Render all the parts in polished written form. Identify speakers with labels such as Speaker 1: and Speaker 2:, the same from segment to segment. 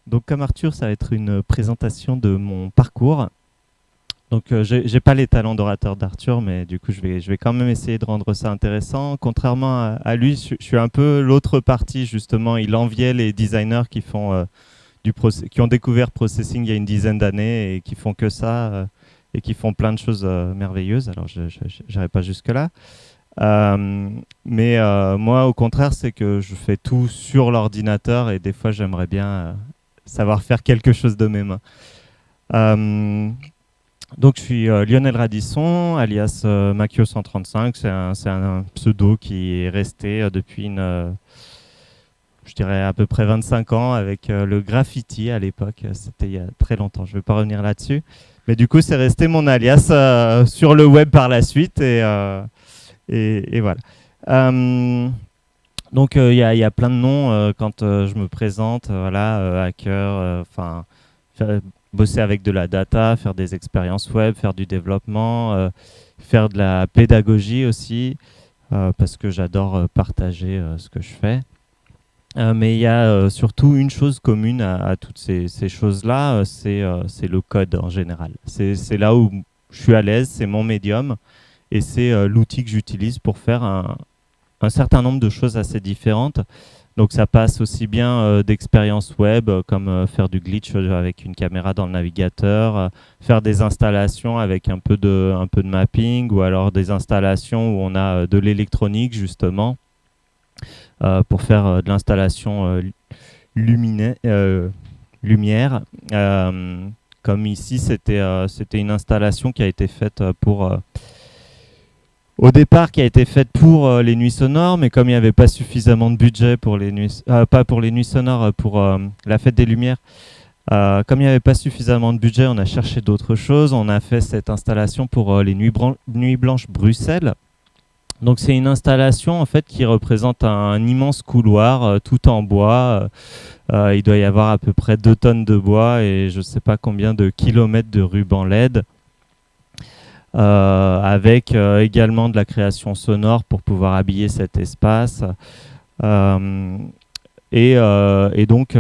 Speaker 1: Donc comme Arthur, ça va être une présentation de mon parcours. Donc j'ai pas les talents d'orateur d'Arthur, mais du coup je vais quand même essayer de rendre ça intéressant. Contrairement à lui, je suis un peu l'autre partie justement. Il enviait les designers qui font qui ont découvert Processing il y a une dizaine d'années et qui font que ça et qui font plein de choses merveilleuses. Alors je n'irai pas jusque là. Mais moi, au contraire, c'est que je fais tout sur l'ordinateur et des fois, j'aimerais bien savoir faire quelque chose de mes mains. Donc, je suis Lionel Radisson, alias Makio135. C'est un pseudo qui est resté depuis je dirais à peu près 25 ans avec le graffiti à l'époque. C'était il y a très longtemps. Je ne vais pas revenir là-dessus. Mais du coup, c'est resté mon alias sur le web par la suite et voilà. Donc il y a plein de noms quand je me présente, voilà, hacker, enfin bosser avec de la data, faire des expériences web, faire du développement, faire de la pédagogie aussi, parce que j'adore partager ce que je fais. Mais il y a surtout une chose commune à toutes ces choses-là, c'est le code en général. C'est là où je suis à l'aise, c'est mon médium, et c'est l'outil que j'utilise pour faire un certain nombre de choses assez différentes. Donc ça passe aussi bien d'expériences web, comme faire du glitch avec une caméra dans le navigateur, faire des installations avec un peu de mapping, ou alors des installations où on a de l'électronique justement, pour faire de l'installation lumière. Comme ici, c'était une installation qui a été faite au départ, qui a été faite pour les nuits sonores, mais comme il n'y avait pas suffisamment de budget pour les nuits, pas pour les nuits sonores, pour la fête des Lumières, comme il n'y avait pas suffisamment de budget, on a cherché d'autres choses. On a fait cette installation pour les nuits blanches Bruxelles. Donc c'est une installation en fait qui représente un immense couloir tout en bois. Il doit y avoir à peu près 2 tonnes de bois et je ne sais pas combien de kilomètres de ruban LED. Avec également de la création sonore pour pouvoir habiller cet espace. Et donc,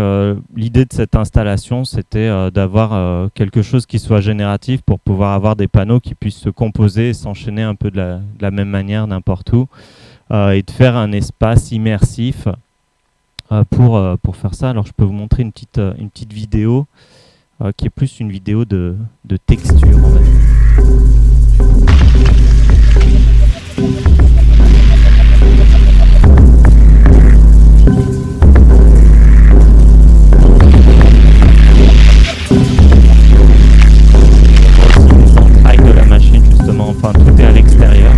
Speaker 1: l'idée de cette installation, c'était d'avoir quelque chose qui soit génératif pour pouvoir avoir des panneaux qui puissent se composer et s'enchaîner un peu de la même manière n'importe où, et de faire un espace immersif pour faire ça. Alors, je peux vous montrer une petite vidéo qui est plus une vidéo de texture, on va dire. De la machine justement, enfin tout est à l'extérieur.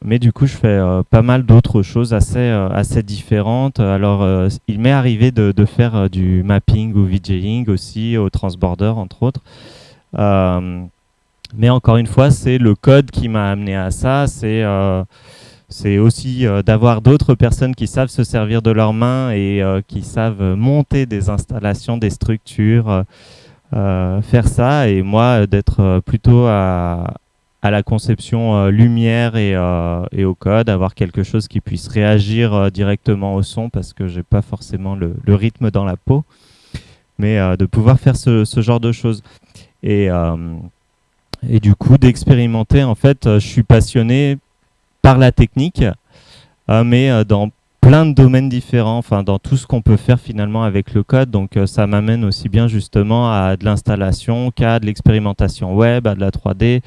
Speaker 1: Mais du coup, je fais pas mal d'autres choses assez différentes. Alors, il m'est arrivé de faire du mapping ou VJing aussi au transborder, entre autres. Mais encore une fois, c'est le code qui m'a amené à ça. C'est aussi d'avoir d'autres personnes qui savent se servir de leurs mains et qui savent monter des installations, des structures, faire ça. Et moi, d'être plutôt à la conception lumière et au code, avoir quelque chose qui puisse réagir directement au son, parce que j'ai pas forcément le rythme dans la peau, mais de pouvoir faire ce genre de choses. Et du coup, d'expérimenter, en fait, je suis passionné par la technique, mais dans plein de domaines différents, enfin dans tout ce qu'on peut faire finalement avec le code. Donc ça m'amène aussi bien justement à de l'installation qu'à de l'expérimentation web, à de la 3D,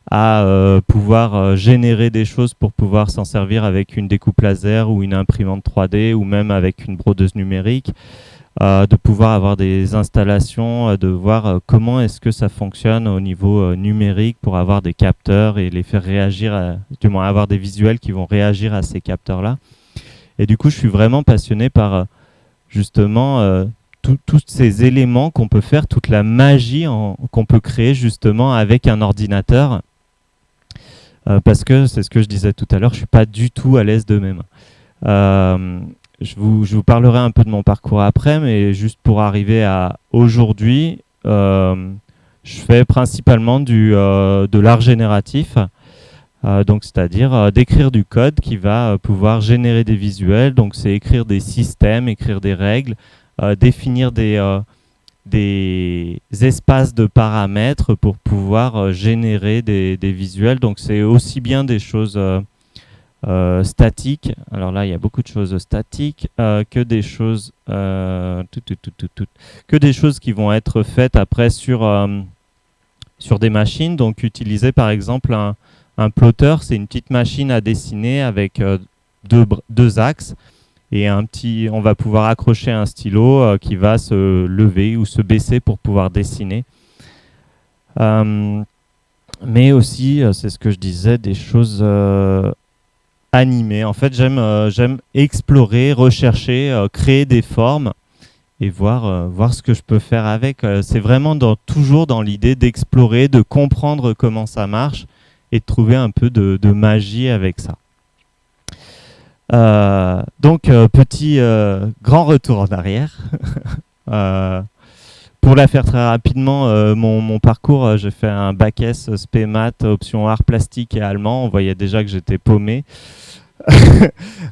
Speaker 1: à pouvoir générer des choses pour pouvoir s'en servir avec une découpe laser ou une imprimante 3D ou même avec une brodeuse numérique, de pouvoir avoir des installations, de voir comment est-ce que ça fonctionne au niveau numérique pour avoir des capteurs et les faire réagir, du moins avoir des visuels qui vont réagir à ces capteurs-là. Et du coup, je suis vraiment passionné par justement tous ces éléments qu'on peut faire, toute la magie qu'on peut créer justement avec un ordinateur. Parce que c'est ce que je disais tout à l'heure, je ne suis pas du tout à l'aise de mes mains. Je vous parlerai un peu de mon parcours après, mais juste pour arriver à aujourd'hui, je fais principalement de l'art génératif, donc c'est-à-dire d'écrire du code qui va pouvoir générer des visuels. Donc c'est écrire des systèmes, écrire des règles, définir des espaces de paramètres pour pouvoir générer des visuels. Donc c'est aussi bien des choses statiques, alors là il y a beaucoup de choses statiques, que des choses que des choses qui vont être faites après sur des machines. Donc utiliser par exemple un plotter, c'est une petite machine à dessiner avec deux axes. Et on va pouvoir accrocher un stylo qui va se lever ou se baisser pour pouvoir dessiner. Mais aussi, c'est ce que je disais, des choses animées. En fait, j'aime explorer, rechercher, créer des formes et voir ce que je peux faire avec. C'est vraiment toujours dans l'idée d'explorer, de comprendre comment ça marche et de trouver un peu de magie avec ça. Donc, petit grand retour en arrière. Pour la faire très rapidement, mon parcours, j'ai fait un bac S, spé maths, option art plastique et allemand. On voyait déjà que j'étais paumé.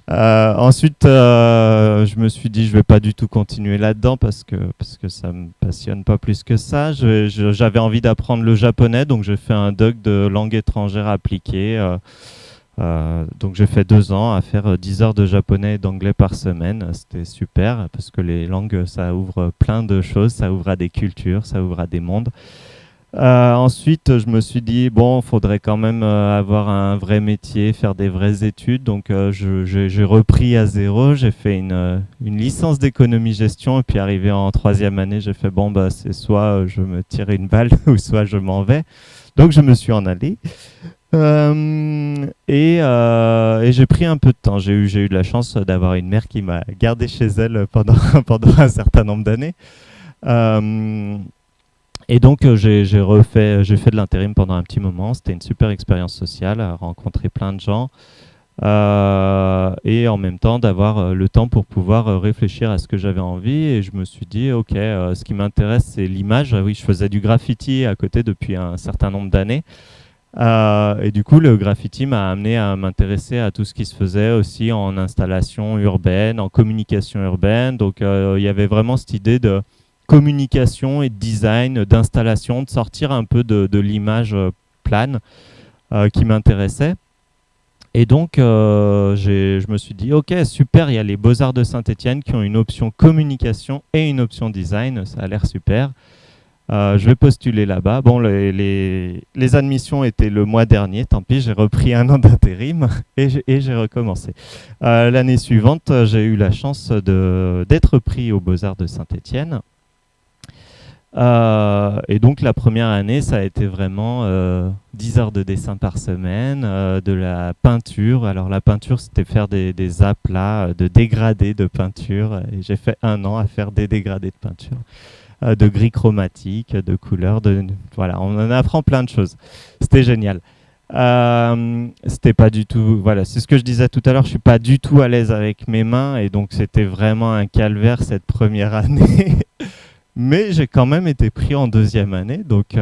Speaker 1: Ensuite, je me suis dit je vais pas du tout continuer là-dedans parce que ça me passionne pas plus que ça. J'avais envie d'apprendre le japonais, donc j'ai fait un doc de langue étrangère appliquée. Donc j'ai fait 2 ans à faire 10 heures de japonais et d'anglais par semaine. C'était super parce que les langues, ça ouvre plein de choses, ça ouvre à des cultures, ça ouvre à des mondes. Ensuite, je me suis dit, bon, il faudrait quand même avoir un vrai métier, faire des vraies études. Donc j'ai repris à zéro, j'ai fait une licence d'économie-gestion et puis arrivé en 3e année, j'ai fait, bon, bah, c'est soit je me tire une balle ou soit je m'en vais. Donc je me suis en allé. Et j'ai pris un peu de temps. J'ai eu de la chance d'avoir une mère qui m'a gardé chez elle pendant un certain nombre d'années. Et donc j'ai fait de l'intérim pendant un petit moment. C'était une super expérience sociale, à rencontrer plein de gens. Et en même temps d'avoir le temps pour pouvoir réfléchir à ce que j'avais envie. Et je me suis dit, ok, ce qui m'intéresse, c'est l'image. Oui, je faisais du graffiti à côté depuis un certain nombre d'années. Et du coup, le graffiti m'a amené à m'intéresser à tout ce qui se faisait aussi en installation urbaine, en communication urbaine. Donc, il y avait vraiment cette idée de communication et de design, d'installation, de sortir un peu de l'image plane qui m'intéressait. Et donc, je me suis dit, ok, super, il y a les Beaux-Arts de Saint-Étienne qui ont une option communication et une option design, ça a l'air super. Je vais postuler là-bas. Bon, les admissions étaient le mois dernier, tant pis, j'ai repris un an d'intérim et j'ai recommencé. L'année suivante, j'ai eu la chance d'être pris aux Beaux-Arts de Saint-Étienne. Et donc la première année, ça a été vraiment 10 heures de dessin par semaine, de la peinture. Alors la peinture, c'était faire des aplats, de dégradés de peinture. Et j'ai fait 1 an à faire des dégradés de peinture. De gris chromatique, de couleurs, voilà, on en apprend plein de choses. C'était génial. C'était pas du tout, voilà, c'est ce que je disais tout à l'heure, je suis pas du tout à l'aise avec mes mains et donc c'était vraiment un calvaire cette première année. Mais j'ai quand même été pris en 2e année, donc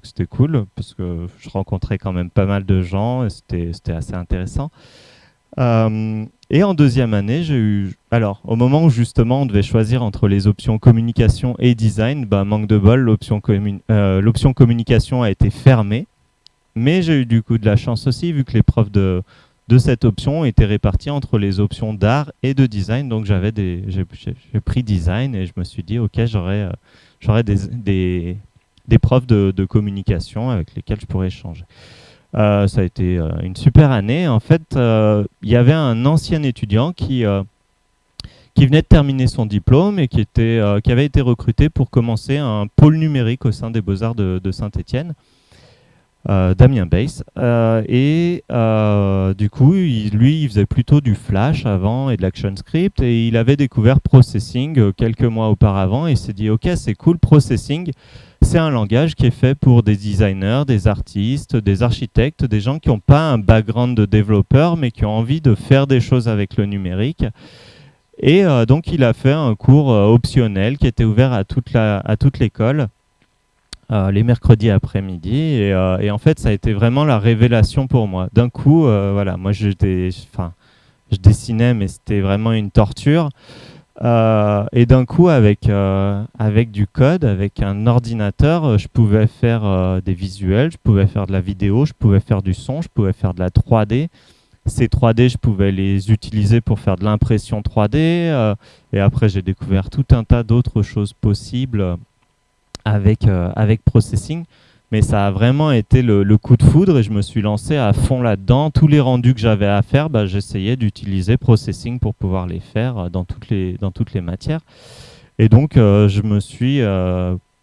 Speaker 1: c'était cool parce que je rencontrais quand même pas mal de gens et c'était assez intéressant. Et en 2e année, alors, au moment où justement on devait choisir entre les options communication et design, bah, manque de bol, l'option communication a été fermée. Mais j'ai eu du coup de la chance aussi, vu que les profs de cette option étaient répartis entre les options d'art et de design. Donc j'ai pris design et je me suis dit, ok, j'aurai des profs de communication avec lesquels je pourrais échanger. Ça a été une super année. En fait, il y avait un ancien étudiant qui venait de terminer son diplôme et qui avait été recruté pour commencer un pôle numérique au sein des Beaux-Arts de Saint-Étienne. Damien Bass. Du coup, lui, il faisait plutôt du Flash avant et de l'ActionScript. Et il avait découvert Processing quelques mois auparavant. Et il s'est dit, OK, c'est cool, Processing. C'est un langage qui est fait pour des designers, des artistes, des architectes, des gens qui n'ont pas un background de développeur, mais qui ont envie de faire des choses avec le numérique. Et donc, il a fait un cours optionnel qui était ouvert à toute l'école. Les mercredis après-midi et en fait ça a été vraiment la révélation pour moi. D'un coup, voilà, moi je dessinais mais c'était vraiment une torture. Et d'un coup avec du code, avec un ordinateur, je pouvais faire des visuels, je pouvais faire de la vidéo, je pouvais faire du son, je pouvais faire de la 3D. Ces 3D, je pouvais les utiliser pour faire de l'impression 3D. Et après, j'ai découvert tout un tas d'autres choses possibles avec Processing. Mais ça a vraiment été le coup de foudre et je me suis lancé à fond là-dedans. Tous les rendus que j'avais à faire, j'essayais d'utiliser Processing pour pouvoir les faire dans toutes les matières. Et donc, je me suis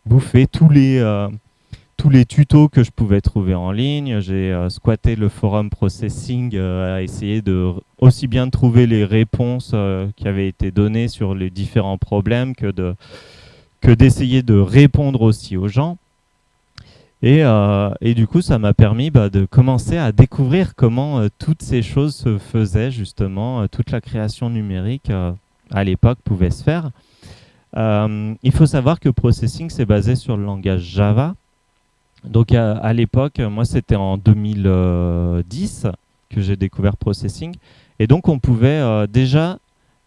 Speaker 1: bouffé tous les tutos que je pouvais trouver en ligne. J'ai squatté le forum Processing à essayer aussi bien de trouver les réponses qui avaient été données sur les différents problèmes que d'essayer de répondre aussi aux gens. Et du coup, ça m'a permis de commencer à découvrir comment toutes ces choses se faisaient, justement, toute la création numérique à l'époque pouvait se faire. Il faut savoir que Processing, c'est basé sur le langage Java. Donc à l'époque, moi c'était en 2010 que j'ai découvert Processing. Et donc on pouvait déjà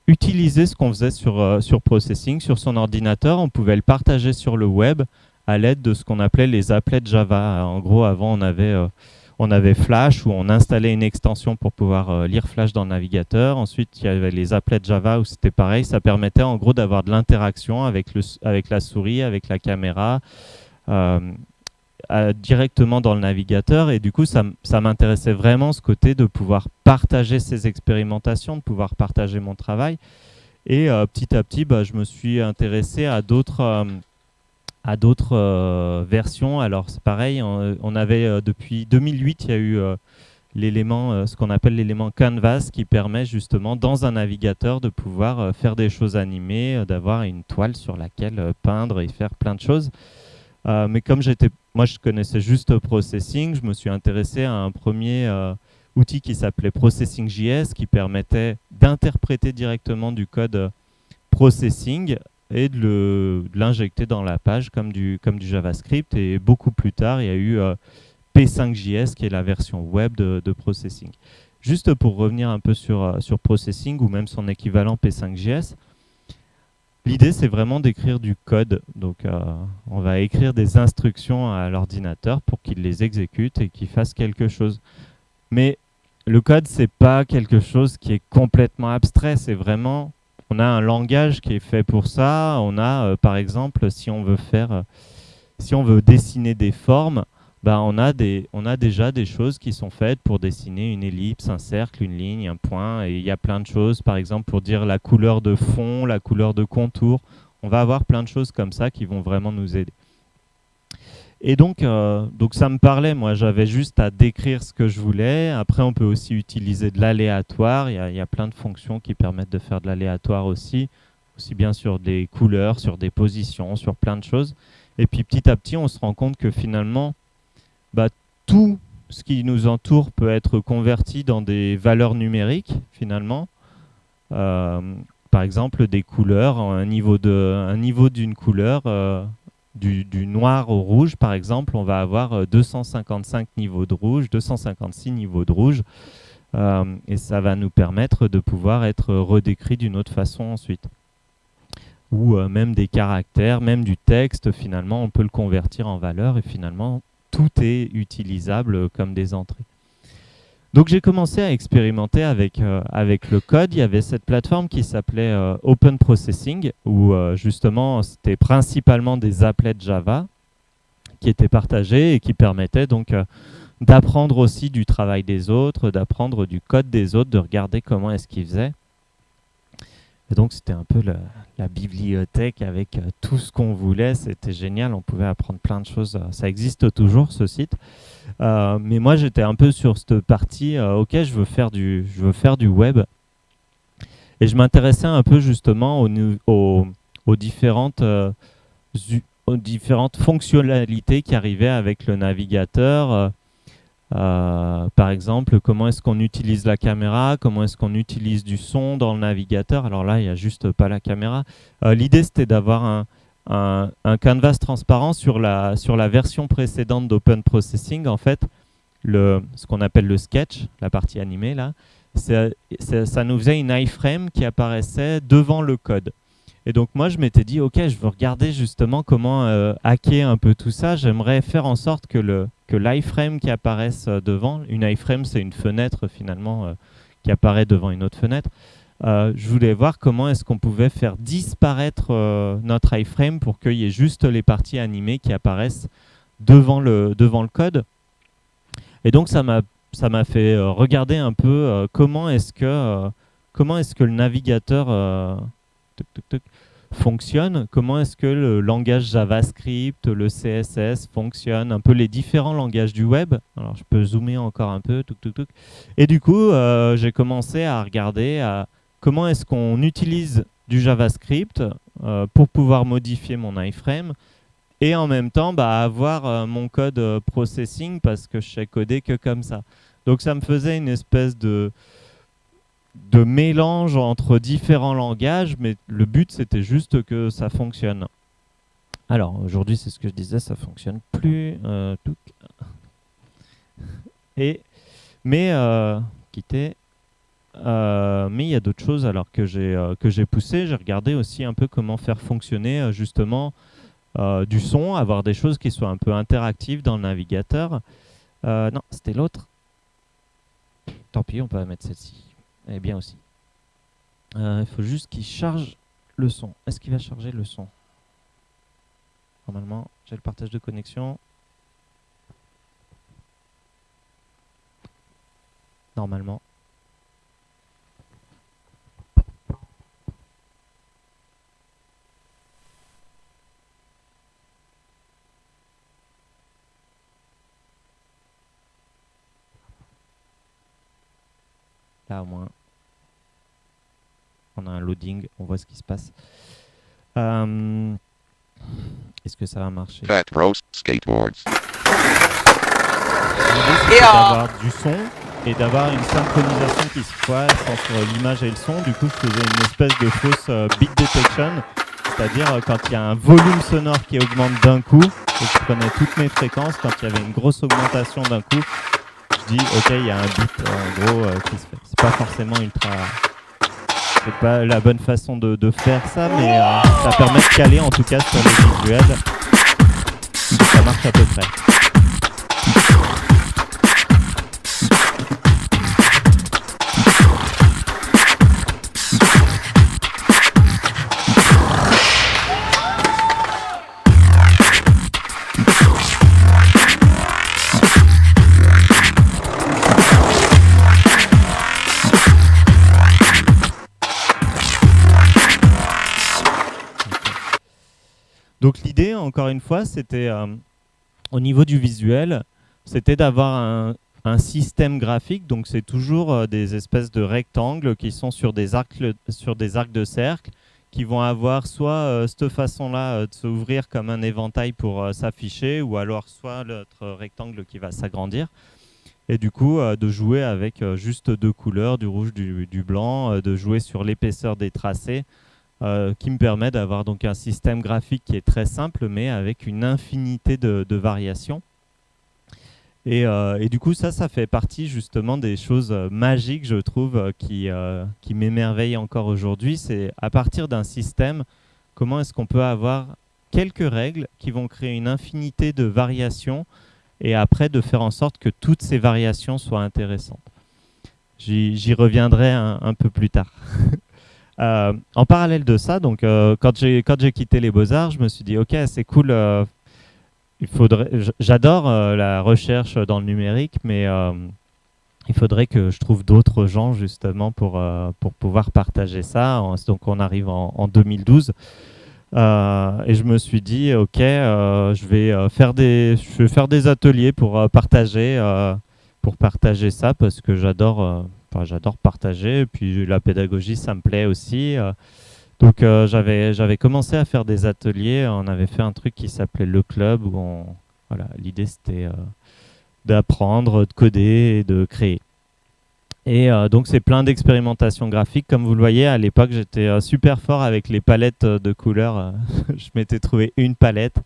Speaker 1: utiliser ce qu'on faisait sur Processing, sur son ordinateur. On pouvait le partager sur le web à l'aide de ce qu'on appelait les applets Java. En gros, avant, on avait Flash où on installait une extension pour pouvoir lire Flash dans le navigateur. Ensuite, il y avait les applets Java où c'était pareil. Ça permettait en gros d'avoir de l'interaction avec la souris, avec la caméra, directement dans le navigateur. Et du coup, ça m'intéressait vraiment ce côté de pouvoir partager ces expérimentations, de pouvoir partager mon travail. Et petit à petit, je me suis intéressé à d'autres versions. Alors c'est pareil, on avait depuis 2008, il y a eu l'élément, ce qu'on appelle l'élément Canvas, qui permet justement dans un navigateur de pouvoir faire des choses animées, d'avoir une toile sur laquelle peindre et faire plein de choses. Mais comme moi je connaissais juste Processing, je me suis intéressé à un premier outil qui s'appelait Processing.js, qui permettait d'interpréter directement du code Processing et de l'injecter dans la page comme du JavaScript. Et beaucoup plus tard, il y a eu P5.js qui est la version web de Processing. Juste pour revenir un peu sur Processing ou même son équivalent P5.js, l'idée c'est vraiment d'écrire du code. Donc on va écrire des instructions à l'ordinateur pour qu'il les exécute et qu'il fasse quelque chose. Mais le code, c'est pas quelque chose qui est complètement abstrait, c'est vraiment... On a un langage qui est fait pour ça. On a, par exemple, si on veut dessiner des formes, on a déjà des choses qui sont faites pour dessiner une ellipse, un cercle, une ligne, un point. Et il y a plein de choses, par exemple, pour dire la couleur de fond, la couleur de contour. On va avoir plein de choses comme ça qui vont vraiment nous aider. Et donc ça me parlait, moi j'avais juste à décrire ce que je voulais. Après on peut aussi utiliser de l'aléatoire, il y a plein de fonctions qui permettent de faire de l'aléatoire aussi bien sur des couleurs, sur des positions, sur plein de choses. Et puis petit à petit on se rend compte que finalement tout ce qui nous entoure peut être converti dans des valeurs numériques finalement. Par exemple des couleurs, un niveau d'une couleur... Du noir au rouge, par exemple, on va avoir 255 niveaux de rouge, 256 niveaux de rouge, et ça va nous permettre de pouvoir être redécrit d'une autre façon ensuite. Ou même des caractères, même du texte, finalement, on peut le convertir en valeur, et finalement, tout est utilisable comme des entrées. Donc j'ai commencé à expérimenter avec le code. Il y avait cette plateforme qui s'appelait Open Processing, où justement c'était principalement des applets Java qui étaient partagés et qui permettaient donc d'apprendre aussi du travail des autres, d'apprendre du code des autres, de regarder comment est-ce qu'ils faisaient. Et donc c'était un peu la bibliothèque avec tout ce qu'on voulait. C'était génial, on pouvait apprendre plein de choses. Ça existe toujours ce site. Mais moi, j'étais un peu sur cette partie, ok, je veux faire du web. Et je m'intéressais un peu justement aux différentes, aux différentes fonctionnalités qui arrivaient avec le navigateur. Par exemple, comment est-ce qu'on utilise la caméra, comment est-ce qu'on utilise du son dans le navigateur. Alors là, il n'y a juste pas la caméra. L'idée, c'était d'avoir un canvas transparent sur la version précédente d'Open Processing. En fait, ce qu'on appelle le sketch, la partie animée, là, ça nous faisait une iframe qui apparaissait devant le code. Et donc moi, je m'étais dit, ok, je veux regarder justement comment hacker un peu tout ça. J'aimerais faire en sorte que l'iframe qui apparaisse devant, une iframe, c'est une fenêtre finalement qui apparaît devant une autre fenêtre. Je voulais voir comment est-ce qu'on pouvait faire disparaître notre iframe pour qu'il y ait juste les parties animées qui apparaissent devant le code. Et donc ça m'a fait regarder un peu comment est-ce que le navigateur fonctionne, comment est-ce que le langage JavaScript, le CSS fonctionne, un peu les différents langages du web. Alors je peux zoomer encore un peu, et du coup j'ai commencé à regarder comment est-ce qu'on utilise du JavaScript pour pouvoir modifier mon iframe et en même temps avoir mon code processing parce que je sais coder que comme ça. Donc ça me faisait une espèce de mélange entre différents langages, mais le but c'était juste que ça fonctionne. Alors aujourd'hui, c'est ce que je disais, ça fonctionne plus. Mais il y a d'autres choses alors que j'ai poussé. J'ai regardé aussi un peu comment faire fonctionner justement du son, avoir des choses qui soient un peu interactives dans le navigateur. Non, c'était l'autre. Tant pis, on peut mettre celle-ci. Elle est bien aussi. Il faut juste qu'il charge le son. Est-ce qu'il va charger le son? Normalement, j'ai le partage de connexion. Normalement. Là, au moins, on a un loading, on voit ce qui se passe. Est-ce que ça va marcher?
Speaker 2: Fat Bros Skateboards.
Speaker 1: L'idée, c'est d'avoir du son et d'avoir une synchronisation qui se fasse entre l'image et le son. Du coup, je faisais une espèce de fausse beat detection, c'est-à-dire quand il y a un volume sonore qui augmente d'un coup, je prenais toutes mes fréquences. Quand il y avait une grosse augmentation d'un coup, je dis ok, il y a un beat en gros qui se fait. C'est pas forcément ultra, c'est pas la bonne façon de faire ça, mais ça permet de caler en tout cas sur les visuels. Ça marche à peu près. Donc l'idée, encore une fois, c'était au niveau du visuel, c'était d'avoir un système graphique. Donc c'est toujours des espèces de rectangles qui sont sur des arcs de cercle, qui vont avoir soit cette façon-là de s'ouvrir comme un éventail pour s'afficher, ou alors soit l'autre rectangle qui va s'agrandir. Et du coup, de jouer avec juste deux couleurs, du rouge, du blanc, de jouer sur l'épaisseur des tracés, qui me permet d'avoir donc un système graphique qui est très simple, mais avec une infinité de variations. Et du coup, ça fait partie justement des choses magiques, je trouve, qui m'émerveillent encore aujourd'hui. C'est à partir d'un système, comment est-ce qu'on peut avoir quelques règles qui vont créer une infinité de variations, et après de faire en sorte que toutes ces variations soient intéressantes. J'y reviendrai un peu plus tard. En parallèle de ça, donc, quand j'ai quitté les Beaux-Arts, je me suis dit, ok, c'est cool, j'adore la recherche dans le numérique, mais il faudrait que je trouve d'autres gens justement pour pouvoir partager ça. Donc on arrive en 2012. Et je me suis dit, ok, je vais faire des ateliers pour partager ça parce que j'adore partager. Et puis la pédagogie, ça me plaît aussi. Donc j'avais commencé à faire des ateliers. On avait fait un truc qui s'appelait le club voilà, l'idée c'était d'apprendre, de coder et de créer. Et donc c'est plein d'expérimentations graphiques. Comme vous le voyez, à l'époque, j'étais super fort avec les palettes de couleurs. Je m'étais trouvé une palette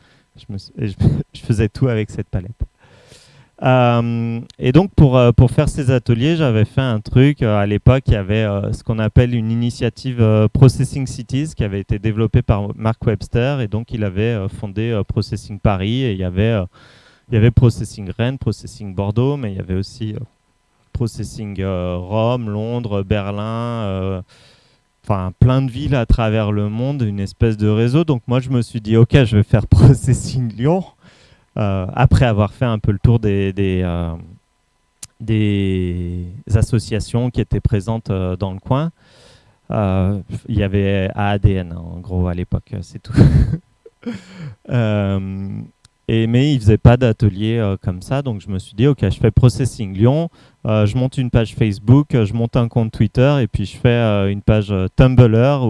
Speaker 1: je faisais tout avec cette palette. Et donc pour faire ces ateliers, j'avais fait un truc. À l'époque, il y avait ce qu'on appelle une initiative Processing Cities qui avait été développée par Mark Webster. Et donc il avait fondé Processing Paris. Et il y avait Processing Rennes, Processing Bordeaux, mais il y avait aussi Processing Rome, Londres, Berlin, enfin plein de villes à travers le monde, une espèce de réseau. Donc moi je me suis dit ok, je vais faire Processing Lyon après avoir fait un peu le tour des associations qui étaient présentes dans le coin. Il y avait AADN en gros à l'époque, c'est tout. Mais ils ne faisaient pas d'atelier comme ça, donc je me suis dit, ok, je fais Processing Lyon, je monte une page Facebook, je monte un compte Twitter, et puis je fais une page Tumblr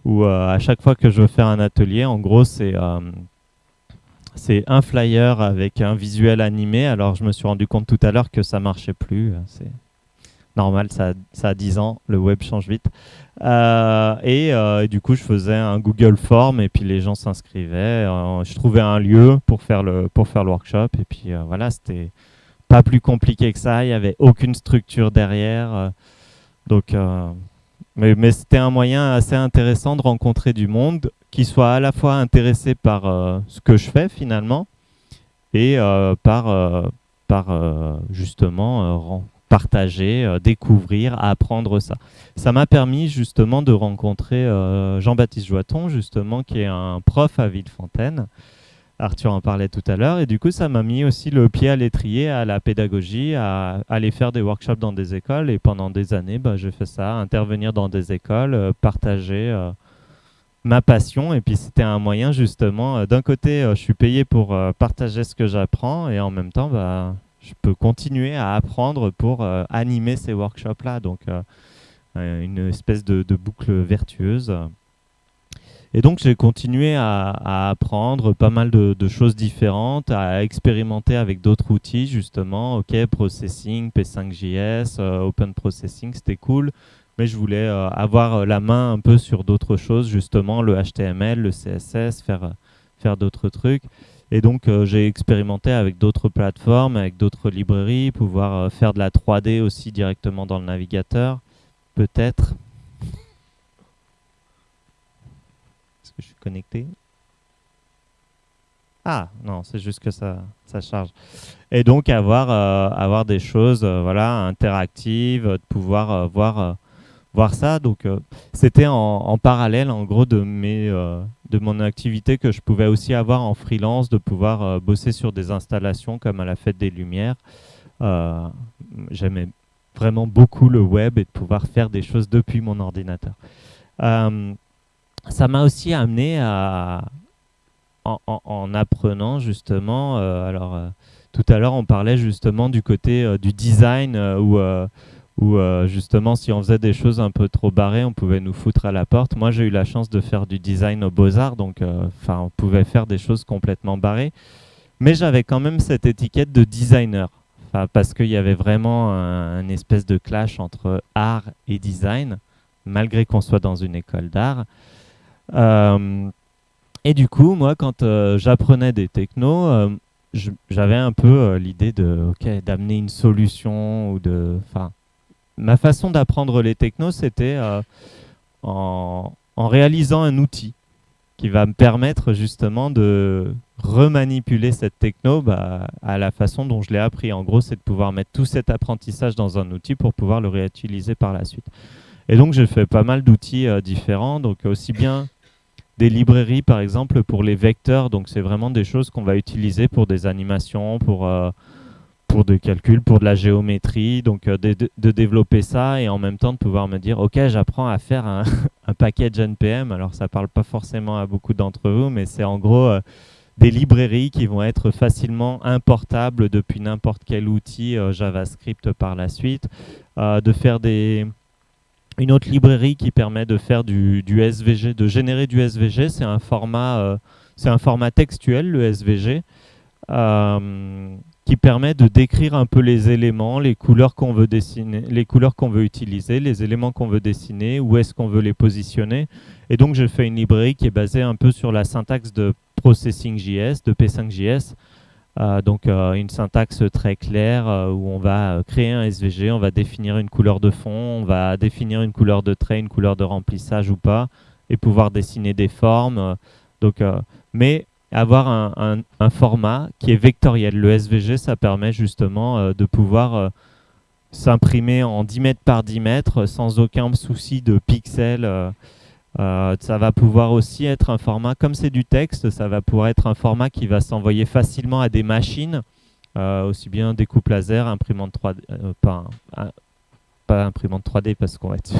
Speaker 1: où à chaque fois que je veux faire un atelier, en gros, c'est un flyer avec un visuel animé. Alors je me suis rendu compte tout à l'heure que ça marchait plus, c'est normal, ça a 10 ans, le web change vite. Et du coup, je faisais un Google Form et puis les gens s'inscrivaient. Je trouvais un lieu pour faire le workshop. Et puis voilà, c'était pas plus compliqué que ça. Il n'y avait aucune structure derrière. Donc, mais c'était un moyen assez intéressant de rencontrer du monde qui soit à la fois intéressé par ce que je fais finalement et par justement partager, découvrir, apprendre ça. Ça m'a permis justement de rencontrer Jean-Baptiste Joiton, justement, qui est un prof à Villefontaine. Arthur en parlait tout à l'heure. Et du coup, ça m'a mis aussi le pied à l'étrier à la pédagogie, à aller faire des workshops dans des écoles. Et pendant des années, j'ai fait ça, intervenir dans des écoles, partager ma passion. Et puis, c'était un moyen, justement, d'un côté, je suis payé pour partager ce que j'apprends. Et en même temps, je peux continuer à apprendre pour animer ces workshops-là. Donc, une espèce de boucle vertueuse. Et donc, j'ai continué à apprendre pas mal de choses différentes, à expérimenter avec d'autres outils, justement. OK, Processing, P5JS, Open Processing, c'était cool. Mais je voulais avoir la main un peu sur d'autres choses, justement, le HTML, le CSS, faire d'autres trucs. Et donc, j'ai expérimenté avec d'autres plateformes, avec d'autres librairies, pouvoir faire de la 3D aussi directement dans le navigateur, peut-être. Est-ce que je suis connecté? Ah, non, c'est juste que ça charge. Et donc, avoir des choses voilà, interactives, de pouvoir voir ça. Donc, c'était en parallèle, en gros, de mon activité que je pouvais aussi avoir en freelance, de pouvoir bosser sur des installations comme à la Fête des Lumières. Euh, J'aimais vraiment beaucoup le web et de pouvoir faire des choses depuis mon ordinateur. Euh, Ça m'a aussi amené en apprenant justement, tout à l'heure on parlait justement du côté du design où justement si on faisait des choses un peu trop barrées, on pouvait nous foutre à la porte. Moi j'ai eu la chance de faire du design aux Beaux-Arts, donc on pouvait faire des choses complètement barrées. Mais j'avais quand même cette étiquette de designer, parce qu'il y avait vraiment un espèce de clash entre art et design, malgré qu'on soit dans une école d'art. Euh, et du coup, moi, quand j'apprenais des technos, j'avais un peu l'idée d'amener une solution ma façon d'apprendre les technos, c'était en réalisant un outil qui va me permettre justement de remanipuler cette techno à la façon dont je l'ai appris. En gros, c'est de pouvoir mettre tout cet apprentissage dans un outil pour pouvoir le réutiliser par la suite. Et donc, j'ai fait pas mal d'outils différents, donc aussi bien des librairies, par exemple, pour les vecteurs. Donc, c'est vraiment des choses qu'on va utiliser pour des animations, pour des calculs, pour de la géométrie, donc de développer ça et en même temps de pouvoir me dire ok, j'apprends à faire un package NPM. Alors ça parle pas forcément à beaucoup d'entre vous, mais c'est en gros des librairies qui vont être facilement importables depuis n'importe quel outil JavaScript par la suite, de faire une autre librairie qui permet de faire du SVG, de générer du SVG. C'est un format textuel, le SVG, qui permet de décrire un peu les éléments, les couleurs qu'on veut dessiner, les couleurs qu'on veut utiliser, les éléments qu'on veut dessiner, où est-ce qu'on veut les positionner. Et donc, je fais une librairie qui est basée un peu sur la syntaxe de Processing.js, de P5.js. Donc, une syntaxe très claire où on va créer un SVG, on va définir une couleur de fond, on va définir une couleur de trait, une couleur de remplissage ou pas, et pouvoir dessiner des formes. Mais avoir un format qui est vectoriel. Le SVG, ça permet justement de pouvoir s'imprimer en 10 mètres par 10 mètres sans aucun souci de pixels. Ça va pouvoir aussi être un format, comme c'est du texte, ça va pouvoir être un format qui va s'envoyer facilement à des machines, aussi bien découpe laser, imprimante 3D, pas imprimante 3D parce qu'on va être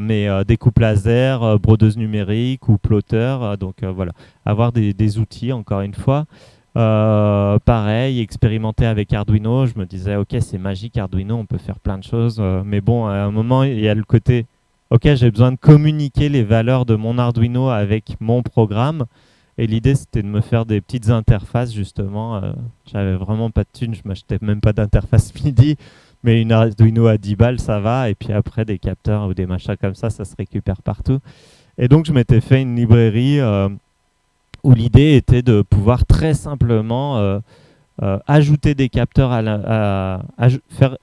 Speaker 1: mais découpe laser, brodeuse numérique ou plotter. Donc voilà, avoir des outils, encore une fois. Pareil, expérimenter avec Arduino, je me disais ok, c'est magique Arduino, on peut faire plein de choses, mais bon, à un moment il y a le côté ok, j'ai besoin de communiquer les valeurs de mon Arduino avec mon programme. Et l'idée, c'était de me faire des petites interfaces, justement. J'avais vraiment pas de thunes, je m'achetais même pas d'interface MIDI. Mais une Arduino à 10 balles, ça va. Et puis après, des capteurs ou des machins comme ça se récupère partout. Et donc, je m'étais fait une librairie où l'idée était de pouvoir très simplement ajouter des capteurs,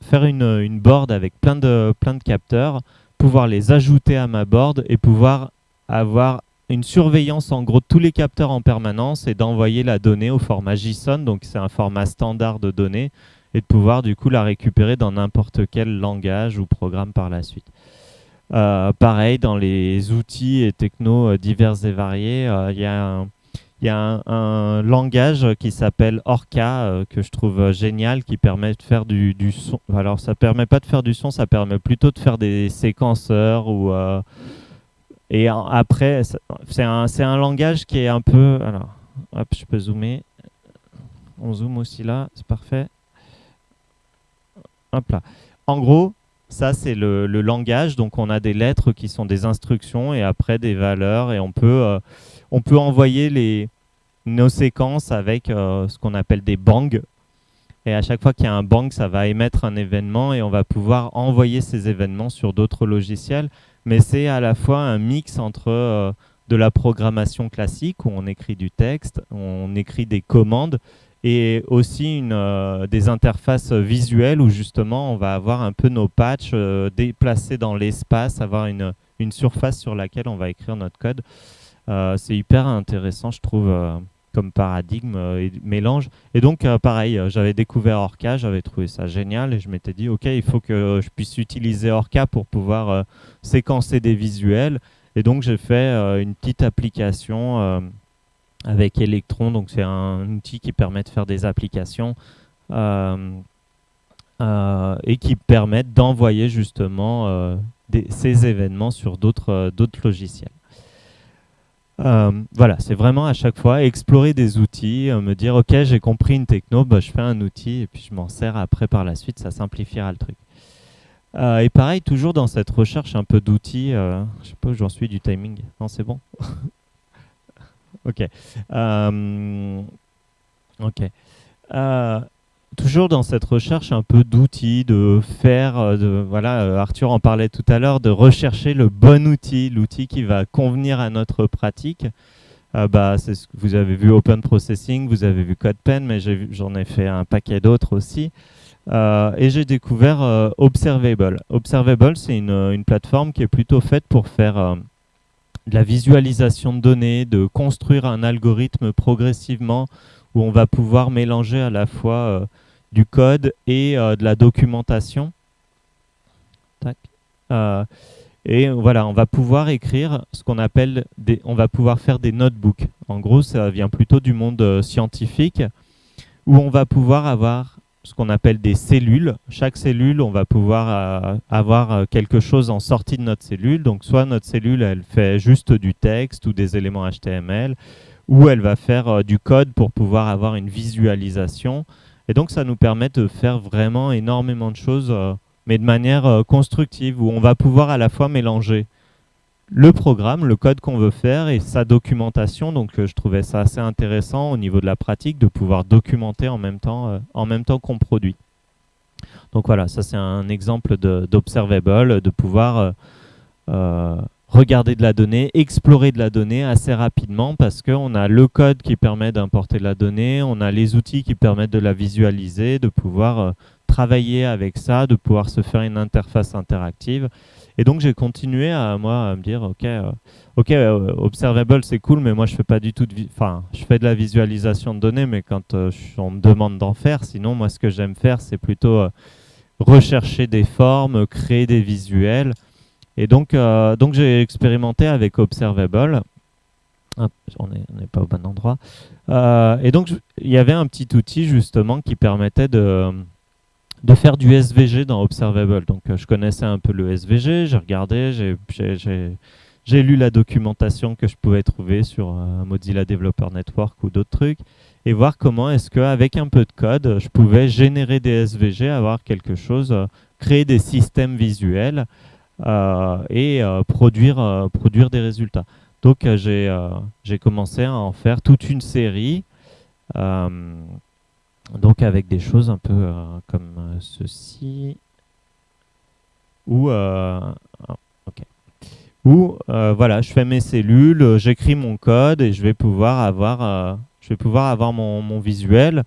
Speaker 1: faire une board avec plein de capteurs, pouvoir les ajouter à ma board et pouvoir avoir une surveillance en gros de tous les capteurs en permanence et d'envoyer la donnée au format JSON, donc c'est un format standard de données, et de pouvoir du coup la récupérer dans n'importe quel langage ou programme par la suite. Pareil, dans les outils et technos divers et variés, il y a un langage qui s'appelle Orca, que je trouve génial, qui permet de faire du son. Alors, ça permet pas de faire du son, ça permet plutôt de faire des séquenceurs. Et après, c'est un langage qui est un peu... Alors, hop, je peux zoomer. On zoome aussi là, c'est parfait. Hop là. En gros, ça, c'est le langage. Donc, on a des lettres qui sont des instructions et après des valeurs. Et on peut envoyer nos séquences avec ce qu'on appelle des bangs. Et à chaque fois qu'il y a un bang, ça va émettre un événement et on va pouvoir envoyer ces événements sur d'autres logiciels. Mais c'est à la fois un mix entre de la programmation classique où on écrit du texte, on écrit des commandes et aussi des interfaces visuelles où justement on va avoir un peu nos patchs déplacés dans l'espace, avoir une surface sur laquelle on va écrire notre code. C'est hyper intéressant, je trouve, comme paradigme et mélange. Et donc, pareil, j'avais découvert Orca, j'avais trouvé ça génial et je m'étais dit, ok, il faut que je puisse utiliser Orca pour pouvoir séquencer des visuels. Et donc, j'ai fait une petite application avec Electron. Donc, c'est un outil qui permet de faire des applications et qui permettent d'envoyer justement ces événements sur d'autres logiciels. Voilà, c'est vraiment à chaque fois explorer des outils, me dire ok, j'ai compris une techno, bah, je fais un outil et puis je m'en sers après par la suite, ça simplifiera le truc. Et pareil, toujours dans cette recherche un peu d'outils, je sais pas où j'en suis du timing, non c'est bon. Ok. Ok. Toujours dans cette recherche un peu d'outils, de faire, voilà, Arthur en parlait tout à l'heure, de rechercher le bon outil, l'outil qui va convenir à notre pratique. C'est ce que vous avez vu Open Processing, vous avez vu CodePen, mais j'en ai fait un paquet d'autres aussi. Et j'ai découvert Observable. Observable, c'est une plateforme qui est plutôt faite pour faire de la visualisation de données, de construire un algorithme progressivement où on va pouvoir mélanger à la fois du code et de la documentation. Tac. Et voilà, on va pouvoir écrire ce qu'on appelle on va pouvoir faire des notebooks. En gros, ça vient plutôt du monde scientifique où on va pouvoir avoir ce qu'on appelle des cellules. Chaque cellule, on va pouvoir avoir quelque chose en sortie de notre cellule. Donc soit notre cellule, elle fait juste du texte ou des éléments HTML, ou elle va faire du code pour pouvoir avoir une visualisation. Et donc ça nous permet de faire vraiment énormément de choses, mais de manière constructive, où on va pouvoir à la fois mélanger le programme, le code qu'on veut faire et sa documentation. Donc je trouvais ça assez intéressant au niveau de la pratique de pouvoir documenter en même temps qu'on produit. Donc voilà, ça c'est un exemple d'observable, de pouvoir regarder de la donnée, explorer de la donnée assez rapidement parce qu'on a le code qui permet d'importer de la donnée, on a les outils qui permettent de la visualiser, de pouvoir travailler avec ça, de pouvoir se faire une interface interactive. Et donc j'ai continué à me dire ok, observable c'est cool, mais moi je fais pas du tout enfin je fais de la visualisation de données, mais quand on me demande d'en faire, sinon moi ce que j'aime faire c'est plutôt rechercher des formes, créer des visuels. Et donc j'ai expérimenté avec Observable. Hop, on n'est pas au bon endroit. Et donc il y avait un petit outil justement qui permettait de faire du SVG dans Observable. Donc je connaissais un peu le SVG, j'ai regardé, j'ai lu la documentation que je pouvais trouver sur Mozilla Developer Network ou d'autres trucs, et voir comment est-ce qu'avec un peu de code, je pouvais générer des SVG, avoir quelque chose, créer des systèmes visuels et produire des résultats. Donc j'ai commencé à en faire toute une série, euh, donc avec des choses un peu comme ceci, où, ok. Où voilà, je fais mes cellules, j'écris mon code et je vais pouvoir avoir mon visuel.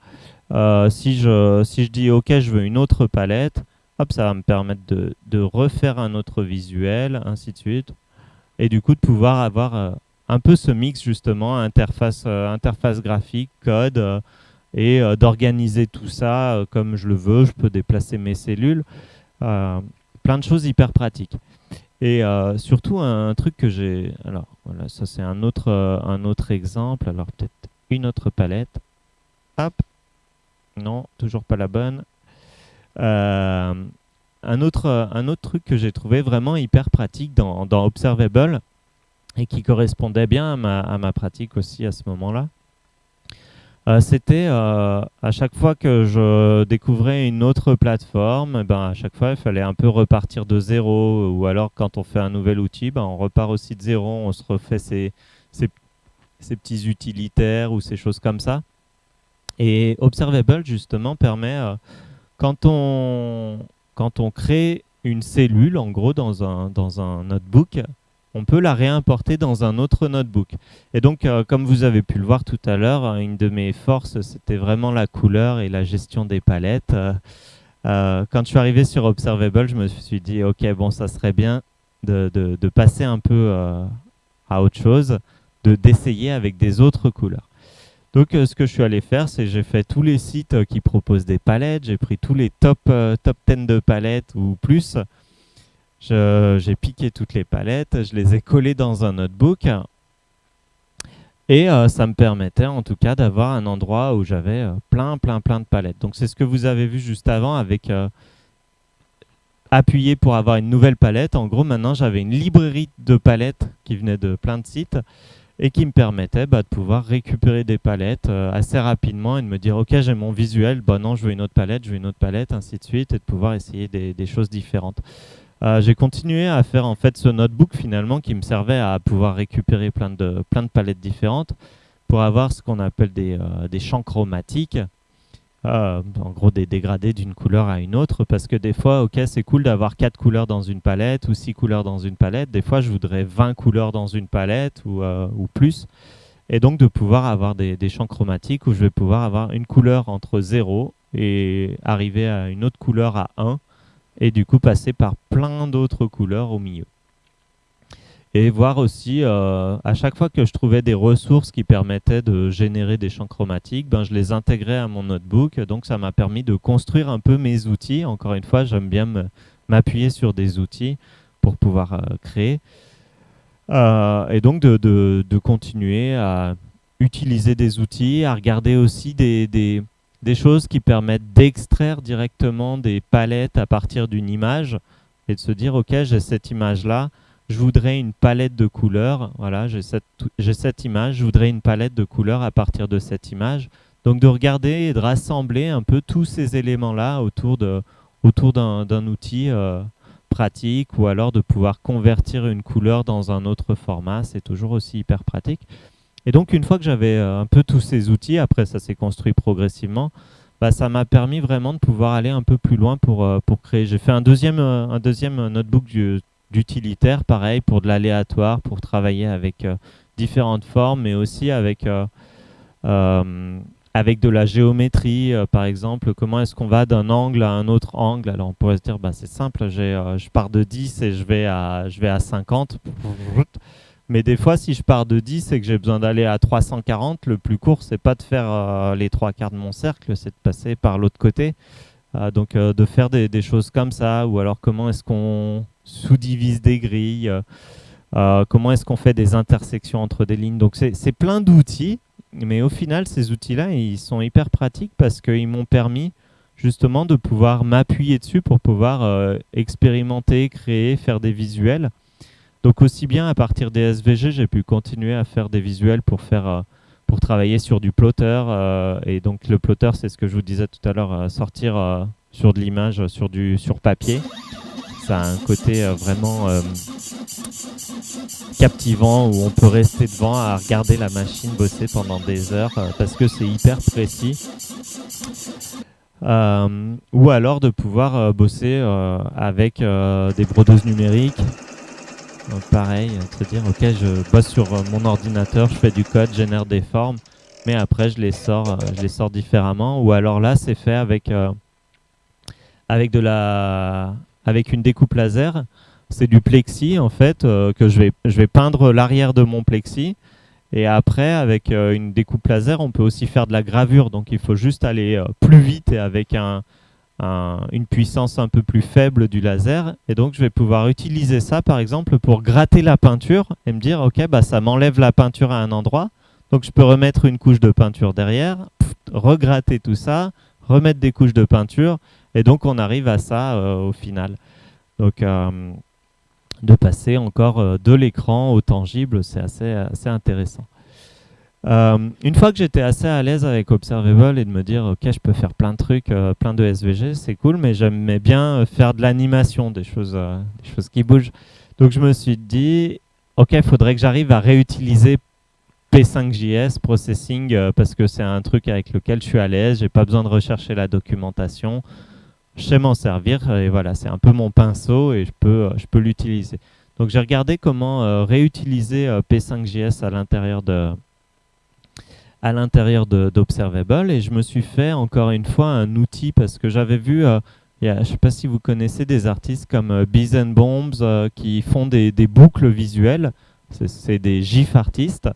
Speaker 1: Si je dis OK, je veux une autre palette, hop, ça va me permettre de refaire un autre visuel, ainsi de suite. Et du coup, de pouvoir avoir un peu ce mix, justement, interface graphique, code, et d'organiser tout ça comme je le veux. Je peux déplacer mes cellules. Euh, Plein de choses hyper pratiques. Et surtout, un truc que j'ai... Alors, voilà, ça c'est un autre exemple. Alors, peut-être une autre palette. Hop. Non, toujours pas la bonne. Euh, un autre truc que j'ai trouvé vraiment hyper pratique dans Observable et qui correspondait bien à ma pratique aussi à ce moment-là, c'était à chaque fois que je découvrais une autre plateforme, ben, à chaque fois il fallait un peu repartir de zéro, ou alors quand on fait un nouvel outil, ben, on repart aussi de zéro, on se refait ces petits utilitaires ou ces choses comme ça. Et Observable justement permet quand on, quand on crée une cellule, en gros, dans un notebook, on peut la réimporter dans un autre notebook. Et donc, comme vous avez pu le voir tout à l'heure, une de mes forces, c'était vraiment la couleur et la gestion des palettes. Quand je suis arrivé sur Observable, je me suis dit, OK, bon, ça serait bien de passer un peu à autre chose, d'essayer avec des autres couleurs. Donc, ce que je suis allé faire, c'est j'ai fait tous les sites qui proposent des palettes, j'ai pris tous les top 10 de palettes ou plus, j'ai piqué toutes les palettes, je les ai collées dans un notebook et ça me permettait en tout cas d'avoir un endroit où j'avais plein de palettes. Donc, c'est ce que vous avez vu juste avant avec appuyer pour avoir une nouvelle palette. En gros, maintenant, j'avais une librairie de palettes qui venait de plein de sites et qui me permettait de pouvoir récupérer des palettes assez rapidement et de me dire ok, j'ai mon visuel, non, je veux une autre palette, ainsi de suite, et de pouvoir essayer des choses différentes. J'ai continué à faire en fait ce notebook finalement qui me servait à pouvoir récupérer plein de palettes différentes pour avoir ce qu'on appelle des champs chromatiques. En gros des dégradés d'une couleur à une autre, parce que des fois, ok, c'est cool d'avoir 4 couleurs dans une palette ou 6 couleurs dans une palette. Des fois, je voudrais 20 couleurs dans une palette ou plus. Et donc de pouvoir avoir des champs chromatiques où je vais pouvoir avoir une couleur entre 0 et arriver à une autre couleur à 1 et du coup passer par plein d'autres couleurs au milieu. Et voir aussi, à chaque fois que je trouvais des ressources qui permettaient de générer des champs chromatiques, je les intégrais à mon notebook. Donc ça m'a permis de construire un peu mes outils. Encore une fois, j'aime bien m'appuyer sur des outils pour pouvoir créer. Et donc de continuer à utiliser des outils, à regarder aussi des des choses qui permettent d'extraire directement des palettes à partir d'une image et de se dire, OK, j'ai cette image-là, je voudrais une palette de couleurs. Voilà, j'ai cette image, je voudrais une palette de couleurs à partir de cette image. Donc de regarder et de rassembler un peu tous ces éléments-là autour d'un outil pratique, ou alors de pouvoir convertir une couleur dans un autre format, c'est toujours aussi hyper pratique. Et donc une fois que j'avais un peu tous ces outils, après ça s'est construit progressivement, bah, ça m'a permis vraiment de pouvoir aller un peu plus loin pour créer. J'ai fait un deuxième notebook d'utilitaire, pareil, pour de l'aléatoire, pour travailler avec différentes formes, mais aussi euh, avec de la géométrie, par exemple. Comment est-ce qu'on va d'un angle à un autre angle? Alors on pourrait se dire, bah, c'est simple, je pars de 10 et je vais à 50. Mais des fois, si je pars de 10 et que j'ai besoin d'aller à 340, le plus court, c'est pas de faire les trois quarts de mon cercle, c'est de passer par l'autre côté. Donc de faire des choses comme ça, ou alors comment est-ce qu'on sous-divise des grilles, comment est-ce qu'on fait des intersections entre des lignes. Donc c'est plein d'outils, mais au final, ces outils-là, ils sont hyper pratiques parce qu'ils m'ont permis justement de pouvoir m'appuyer dessus pour pouvoir expérimenter, créer, faire des visuels. Donc aussi bien à partir des SVG, j'ai pu continuer à faire des visuels pour travailler sur du plotter. Et donc le plotter, c'est ce que je vous disais tout à l'heure, sortir sur de l'image sur papier. Ça a un côté vraiment captivant, où on peut rester devant à regarder la machine bosser pendant des heures parce que c'est hyper précis. Ou alors de pouvoir bosser avec des brodeuses numériques. Donc pareil, de se dire, ok, je bosse sur mon ordinateur, je fais du code, je génère des formes, mais après je les sors différemment. Ou alors là, c'est fait avec de la, avec une découpe laser. C'est du plexi en fait que je vais peindre l'arrière de mon plexi. Et après, avec une découpe laser, on peut aussi faire de la gravure. Donc il faut juste aller plus vite et avec une puissance un peu plus faible du laser. Et donc je vais pouvoir utiliser ça par exemple pour gratter la peinture et me dire, ok, bah, ça m'enlève la peinture à un endroit. Donc je peux remettre une couche de peinture derrière, regratter tout ça, remettre des couches de peinture. Et donc on arrive à ça au final. Donc de passer encore de l'écran au tangible, c'est assez intéressant. Une fois que j'étais assez à l'aise avec Observable et de me dire, ok, je peux faire plein de trucs, plein de SVG, c'est cool, mais j'aimais bien faire de l'animation, des choses qui bougent. Donc je me suis dit, ok, il faudrait que j'arrive à réutiliser P5JS Processing parce que c'est un truc avec lequel je suis à l'aise, j'ai pas besoin de rechercher la documentation, je sais m'en servir et voilà, c'est un peu mon pinceau et je peux l'utiliser. Donc j'ai regardé comment réutiliser P5JS à l'intérieur d'Observable et je me suis fait encore une fois un outil parce que j'avais vu, je ne sais pas si vous connaissez des artistes comme Bees and Bombs qui font des boucles visuelles, c'est des GIF artistes.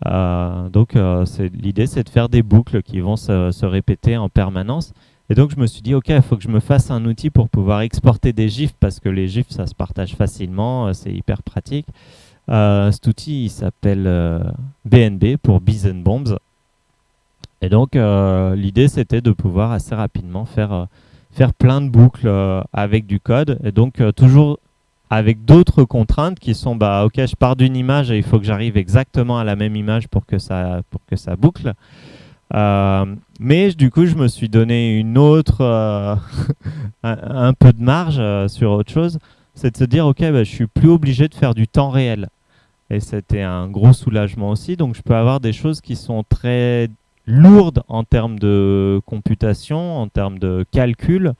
Speaker 1: Donc l'idée c'est de faire des boucles qui vont se répéter en permanence. Et donc je me suis dit, ok, il faut que je me fasse un outil pour pouvoir exporter des GIFs parce que les GIFs ça se partage facilement, c'est hyper pratique. Cet outil il s'appelle BNB pour Bees and Bombs. Et donc l'idée c'était de pouvoir assez rapidement faire plein de boucles avec du code. Et donc toujours avec d'autres contraintes qui sont, bah ok, je pars d'une image et il faut que j'arrive exactement à la même image pour que ça boucle. Mais du coup, je me suis donné une autre, un peu de marge sur autre chose. C'est de se dire, ok, bah, je suis plus obligé de faire du temps réel. Et c'était un gros soulagement aussi. Donc, je peux avoir des choses qui sont très lourdes en termes de computation, en termes de calcul,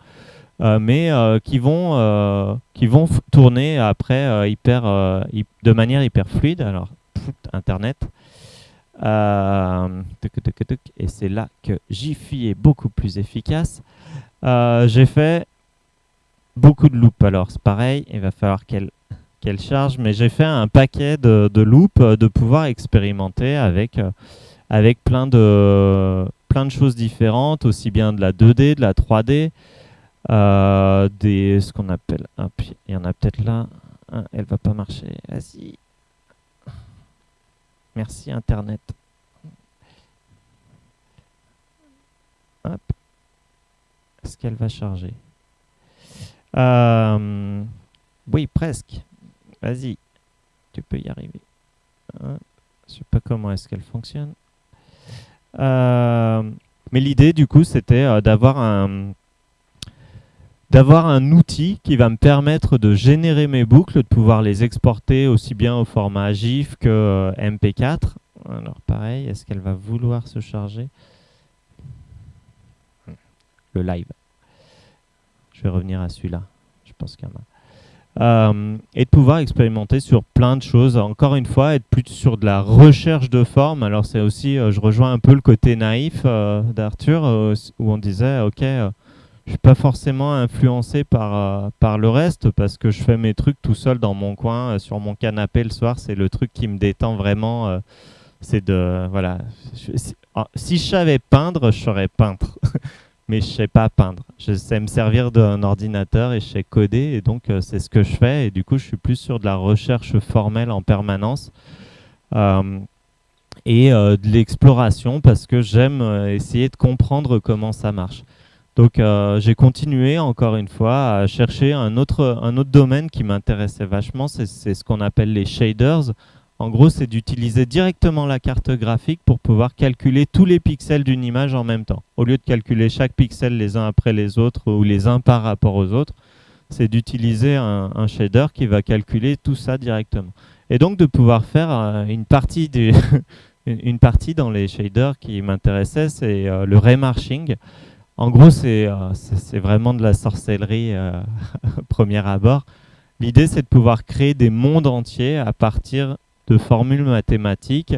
Speaker 1: mais qui vont tourner après de manière hyper fluide. Alors, Internet. Et c'est là que Jiffy est beaucoup plus efficace. J'ai fait beaucoup de loops. Alors, c'est pareil, il va falloir qu'elle charge, mais j'ai fait un paquet de loops de pouvoir expérimenter avec plein de choses différentes, aussi bien de la 2D, de la 3D, ce qu'on appelle. Ah, puis, il y en a peut-être là. Ah, elle va pas marcher. Vas-y. Merci Internet. Hop. est-ce qu'elle va charger? Oui, presque. Vas-y, tu peux y arriver. Hein, je sais pas comment est-ce qu'elle fonctionne. Mais l'idée, du coup, c'était d'avoir un outil qui va me permettre de générer mes boucles, de pouvoir les exporter aussi bien au format GIF que MP4. Alors pareil, est-ce qu'elle va vouloir se charger? Le live. Je vais revenir à celui-là. Je pense qu'il y en a. Et de pouvoir expérimenter sur plein de choses. Encore une fois, être plus sur de la recherche de forme. Alors c'est aussi, je rejoins un peu le côté naïf d'Arthur, où on disait, ok, je suis pas forcément influencé par le reste parce que je fais mes trucs tout seul dans mon coin, sur mon canapé le soir. C'est le truc qui me détend vraiment. C'est de, voilà. Si je savais peindre, je saurais peindre. Mais je sais pas peindre. Je sais me servir d'un ordinateur et je sais coder, et donc c'est ce que je fais. Et du coup, je suis plus sur de la recherche formelle en permanence et de l'exploration parce que j'aime essayer de comprendre comment ça marche. Donc j'ai continué encore une fois à chercher un autre domaine qui m'intéressait vachement, c'est ce qu'on appelle les shaders. En gros, c'est d'utiliser directement la carte graphique pour pouvoir calculer tous les pixels d'une image en même temps. Au lieu de calculer chaque pixel les uns après les autres ou les uns par rapport aux autres, c'est d'utiliser un shader qui va calculer tout ça directement. Et donc de pouvoir faire une partie une partie dans les shaders qui m'intéressait, c'est le raymarching. En gros, c'est vraiment de la sorcellerie premier abord. L'idée, c'est de pouvoir créer des mondes entiers à partir de formules mathématiques,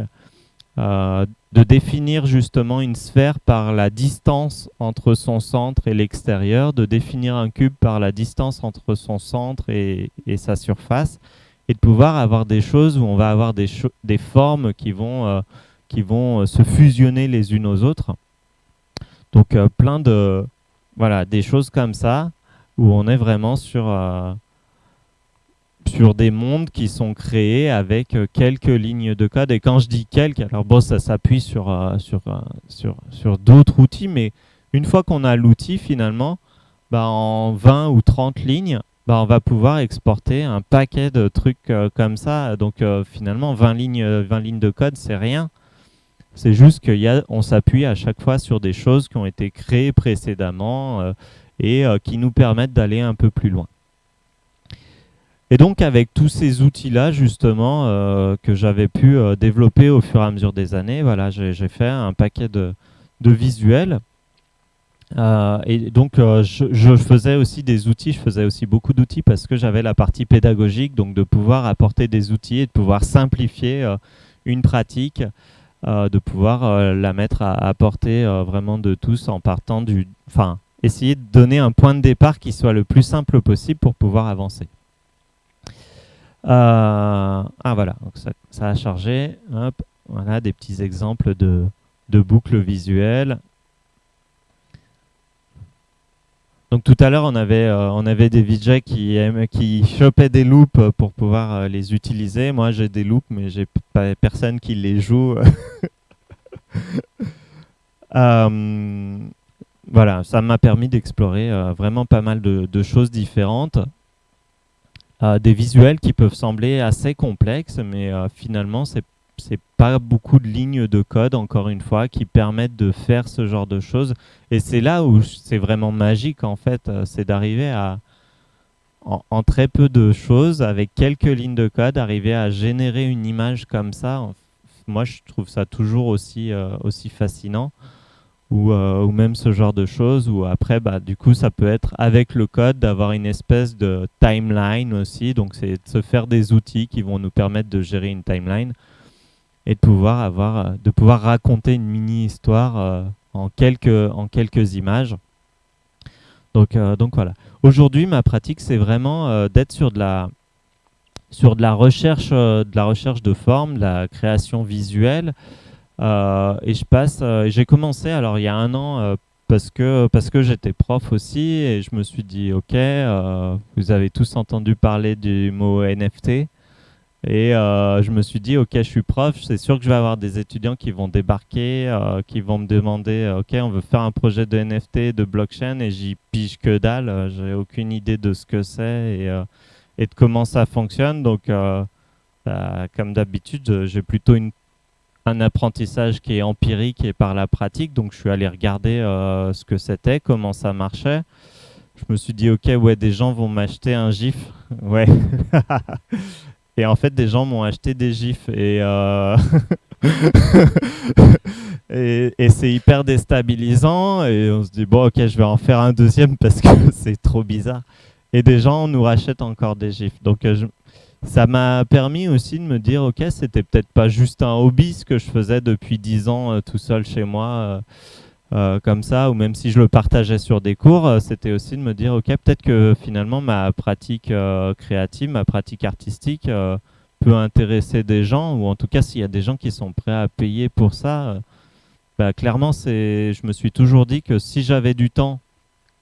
Speaker 1: de définir justement une sphère par la distance entre son centre et l'extérieur, de définir un cube par la distance entre son centre et sa surface, et de pouvoir avoir des choses où on va avoir des formes qui vont se fusionner les unes aux autres. Donc plein de, voilà, des choses comme ça, où on est vraiment sur des mondes qui sont créés avec quelques lignes de code. Et quand je dis quelques, alors bon, ça s'appuie sur d'autres outils, mais une fois qu'on a l'outil, finalement, bah, en 20 ou 30 lignes, bah, on va pouvoir exporter un paquet de trucs comme ça. Donc finalement, 20 lignes de code, c'est rien. C'est juste qu'on s'appuie à chaque fois sur des choses qui ont été créées précédemment et qui nous permettent d'aller un peu plus loin. Et donc avec tous ces outils-là justement que j'avais pu développer au fur et à mesure des années, voilà, j'ai fait un paquet de visuels. Et donc je faisais aussi des outils, je faisais aussi beaucoup d'outils parce que j'avais la partie pédagogique, donc de pouvoir apporter des outils et de pouvoir simplifier une pratique, de pouvoir la mettre à portée vraiment de tous en partant enfin, essayer de donner un point de départ qui soit le plus simple possible pour pouvoir avancer. Voilà, donc ça a chargé. Hop, voilà des petits exemples de boucles visuelles. Donc tout à l'heure, on avait des VJ qui chopaient des loops pour pouvoir les utiliser. Moi, j'ai des loops, mais j'ai pas personne qui les joue. Voilà, ça m'a permis d'explorer vraiment pas mal de choses différentes. Des visuels qui peuvent sembler assez complexes, mais finalement, c'est pas beaucoup de lignes de code, encore une fois, qui permettent de faire ce genre de choses. Et c'est là où c'est vraiment magique, en fait, c'est d'arriver en très peu de choses, avec quelques lignes de code, arriver à générer une image comme ça. Moi, je trouve ça toujours aussi fascinant. Ou même ce genre de choses, où après, bah, du coup, ça peut être avec le code d'avoir une espèce de timeline aussi. Donc, c'est de se faire des outils qui vont nous permettre de gérer une timeline et de pouvoir raconter une mini-histoire en quelques images. Donc voilà. Aujourd'hui, ma pratique, c'est vraiment d'être sur de la recherche de forme, de la création visuelle. Et j'ai commencé alors il y a un an parce que j'étais prof aussi et je me suis dit ok, vous avez tous entendu parler du mot NFT. Et je me suis dit, ok, je suis prof, c'est sûr que je vais avoir des étudiants qui vont débarquer, qui vont me demander, ok, on veut faire un projet de NFT, de blockchain, et j'y pige que dalle, j'ai aucune idée de ce que c'est et de comment ça fonctionne. Donc, comme d'habitude, j'ai plutôt un apprentissage qui est empirique et par la pratique. Donc, je suis allé regarder ce que c'était, comment ça marchait. Je me suis dit, ok, ouais, des gens vont m'acheter un GIF. Ouais. Et en fait, des gens m'ont acheté des GIFs et c'est hyper déstabilisant. Et on se dit, bon, ok, je vais en faire un deuxième parce que c'est trop bizarre. Et des gens nous rachètent encore des GIFs. Donc, ça m'a permis aussi de me dire, ok, c'était peut-être pas juste un hobby ce que je faisais depuis 10 ans tout seul chez moi. Comme ça, ou même si je le partageais sur des cours, c'était aussi de me dire, ok, peut-être que finalement ma pratique créative, ma pratique artistique peut intéresser des gens, ou en tout cas s'il y a des gens qui sont prêts à payer pour ça, bah, clairement, je me suis toujours dit que si j'avais du temps,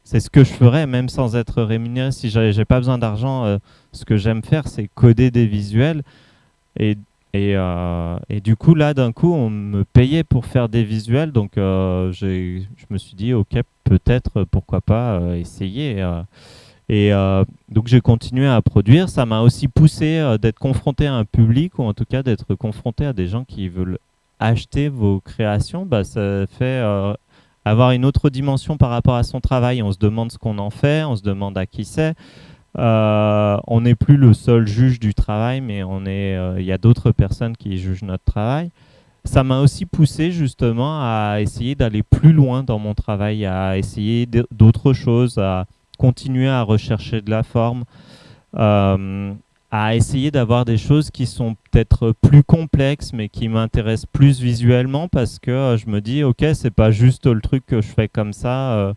Speaker 1: c'est ce que je ferais, même sans être rémunéré. Si j'ai pas besoin d'argent, ce que j'aime faire, c'est coder des visuels. Et, et du coup, là, d'un coup, on me payait pour faire des visuels. Donc, je me suis dit, OK, peut-être, pourquoi pas essayer. Donc, j'ai continué à produire. Ça m'a aussi poussé d'être confronté à un public, ou en tout cas d'être confronté à des gens qui veulent acheter vos créations. Bah, ça fait avoir une autre dimension par rapport à son travail. On se demande ce qu'on en fait, on se demande à qui c'est. On n'est plus le seul juge du travail, mais il y a d'autres personnes qui jugent notre travail. Ça m'a aussi poussé justement à essayer d'aller plus loin dans mon travail, à essayer d'autres choses, à continuer à rechercher de la forme, euh, à essayer d'avoir des choses qui sont peut-être plus complexes, mais qui m'intéressent plus visuellement parce que je me dis, ok, c'est pas juste le truc que je fais comme ça.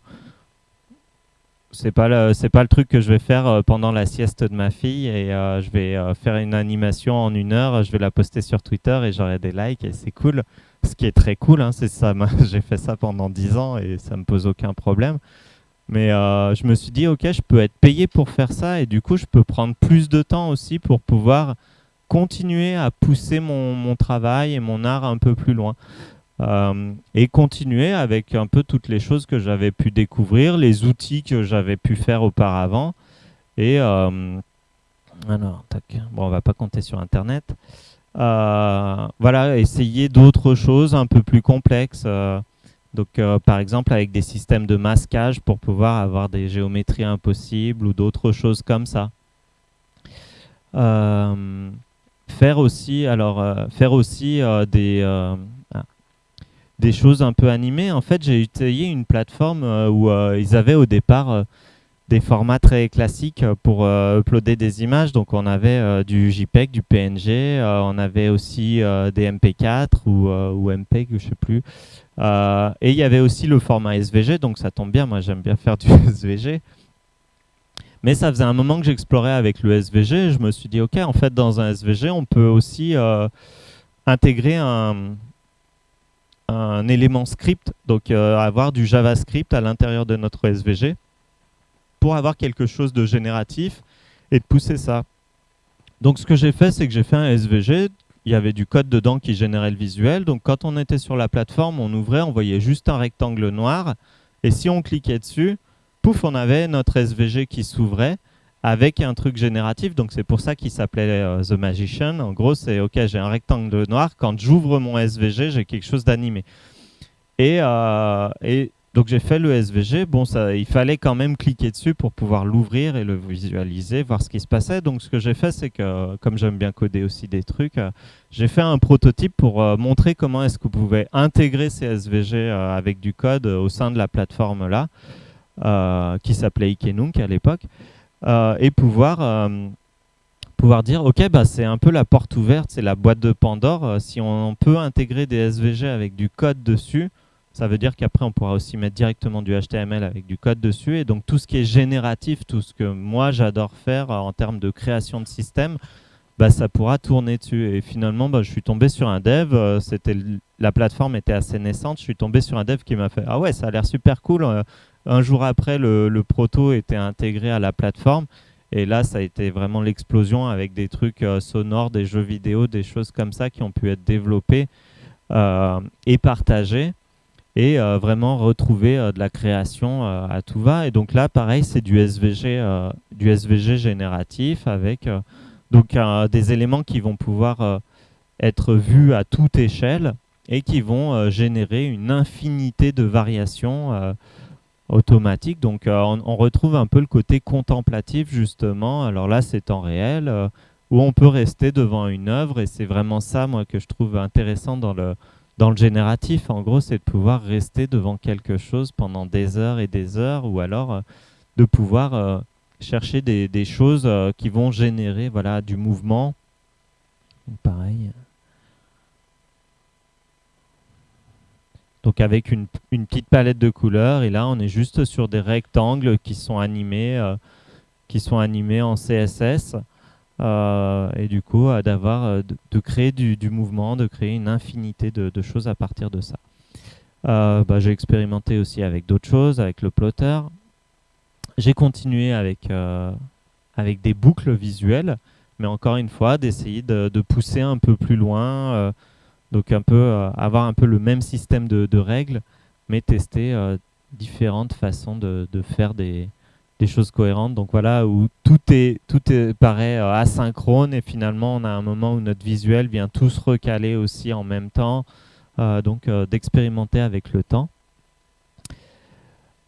Speaker 1: C'est pas le truc que je vais faire pendant la sieste de ma fille et je vais faire une animation en 1 heure, je vais la poster sur Twitter et j'aurai des likes et c'est cool. Ce qui est très cool, hein, c'est ça. J'ai fait ça pendant 10 ans et ça me pose aucun problème. Mais je me suis dit, ok, je peux être payé pour faire ça et du coup, je peux prendre plus de temps aussi pour pouvoir continuer à pousser mon travail et mon art un peu plus loin. Et continuer avec un peu toutes les choses que j'avais pu découvrir, les outils que j'avais pu faire auparavant. Et alors, tac. Bon, on va pas compter sur Internet. Voilà, essayer d'autres choses un peu plus complexes. Donc, par exemple, avec des systèmes de masquage pour pouvoir avoir des géométries impossibles ou d'autres choses comme ça. Faire aussi, des choses un peu animées. En fait, j'ai utilisé une plateforme où ils avaient au départ des formats très classiques pour uploader des images. Donc, on avait du JPEG, du PNG, on avait aussi des MP4 ou MPEG, je sais plus. Et il y avait aussi le format SVG, donc ça tombe bien, moi j'aime bien faire du SVG. Mais ça faisait un moment que j'explorais avec le SVG et je me suis dit, ok, en fait, dans un SVG, on peut aussi intégrer un élément script, donc avoir du JavaScript à l'intérieur de notre SVG pour avoir quelque chose de génératif et de pousser ça. Donc ce que j'ai fait, c'est que j'ai fait un SVG, il y avait du code dedans qui générait le visuel, donc quand on était sur la plateforme, on ouvrait, on voyait juste un rectangle noir, et si on cliquait dessus, pouf, on avait notre SVG qui s'ouvrait avec un truc génératif, donc c'est pour ça qu'il s'appelait The Magician. En gros, c'est ok, j'ai un rectangle noir, quand j'ouvre mon SVG, j'ai quelque chose d'animé. Et donc j'ai fait le SVG, bon, il fallait quand même cliquer dessus pour pouvoir l'ouvrir et le visualiser, voir ce qui se passait. Donc ce que j'ai fait, c'est que, comme j'aime bien coder aussi des trucs, j'ai fait un prototype pour montrer comment est-ce que vous pouvez intégrer ces SVG avec du code au sein de la plateforme là, qui s'appelait Ikenunk à l'époque. Et pouvoir dire, ok, bah, c'est un peu la porte ouverte, c'est la boîte de Pandore. Si on peut intégrer des SVG avec du code dessus, ça veut dire qu'après, on pourra aussi mettre directement du HTML avec du code dessus. Et donc, tout ce qui est génératif, tout ce que moi, j'adore faire en termes de création de système, bah, ça pourra tourner dessus. Et finalement, bah, je suis tombé sur un dev. La plateforme était assez naissante. Je suis tombé sur un dev qui m'a fait « Ah ouais, ça a l'air super cool ». Un jour après, le proto était intégré à la plateforme Et là, ça a été vraiment l'explosion avec des trucs sonores, des jeux vidéo, des choses comme ça qui ont pu être développés et partagés et vraiment retrouver de la création à tout va. Et donc là, pareil, c'est du SVG génératif avec donc des éléments qui vont pouvoir être vus à toute échelle et qui vont générer une infinité de variations automatiques. Donc on retrouve un peu le côté contemplatif justement. Alors là, c'est en réel où on peut rester devant une œuvre et c'est vraiment ça, moi, que je trouve intéressant dans le génératif. En gros, c'est de pouvoir rester devant quelque chose pendant des heures et des heures ou alors de pouvoir chercher des choses qui vont générer voilà, du mouvement. Pareil. Donc avec une petite palette de couleurs, et là on est juste sur des rectangles qui sont animés en CSS, et du coup d'avoir de créer du mouvement, de créer une infinité de choses à partir de ça. J'ai expérimenté aussi avec d'autres choses, avec le plotter. J'ai continué avec des boucles visuelles, mais encore une fois d'essayer de pousser un peu plus loin. Donc un peu avoir un peu le même système de règles, mais tester différentes façons de faire des choses cohérentes. Donc voilà, où paraît asynchrone et finalement on a un moment où notre visuel vient tout se recaler aussi en même temps. Donc d'expérimenter avec le temps.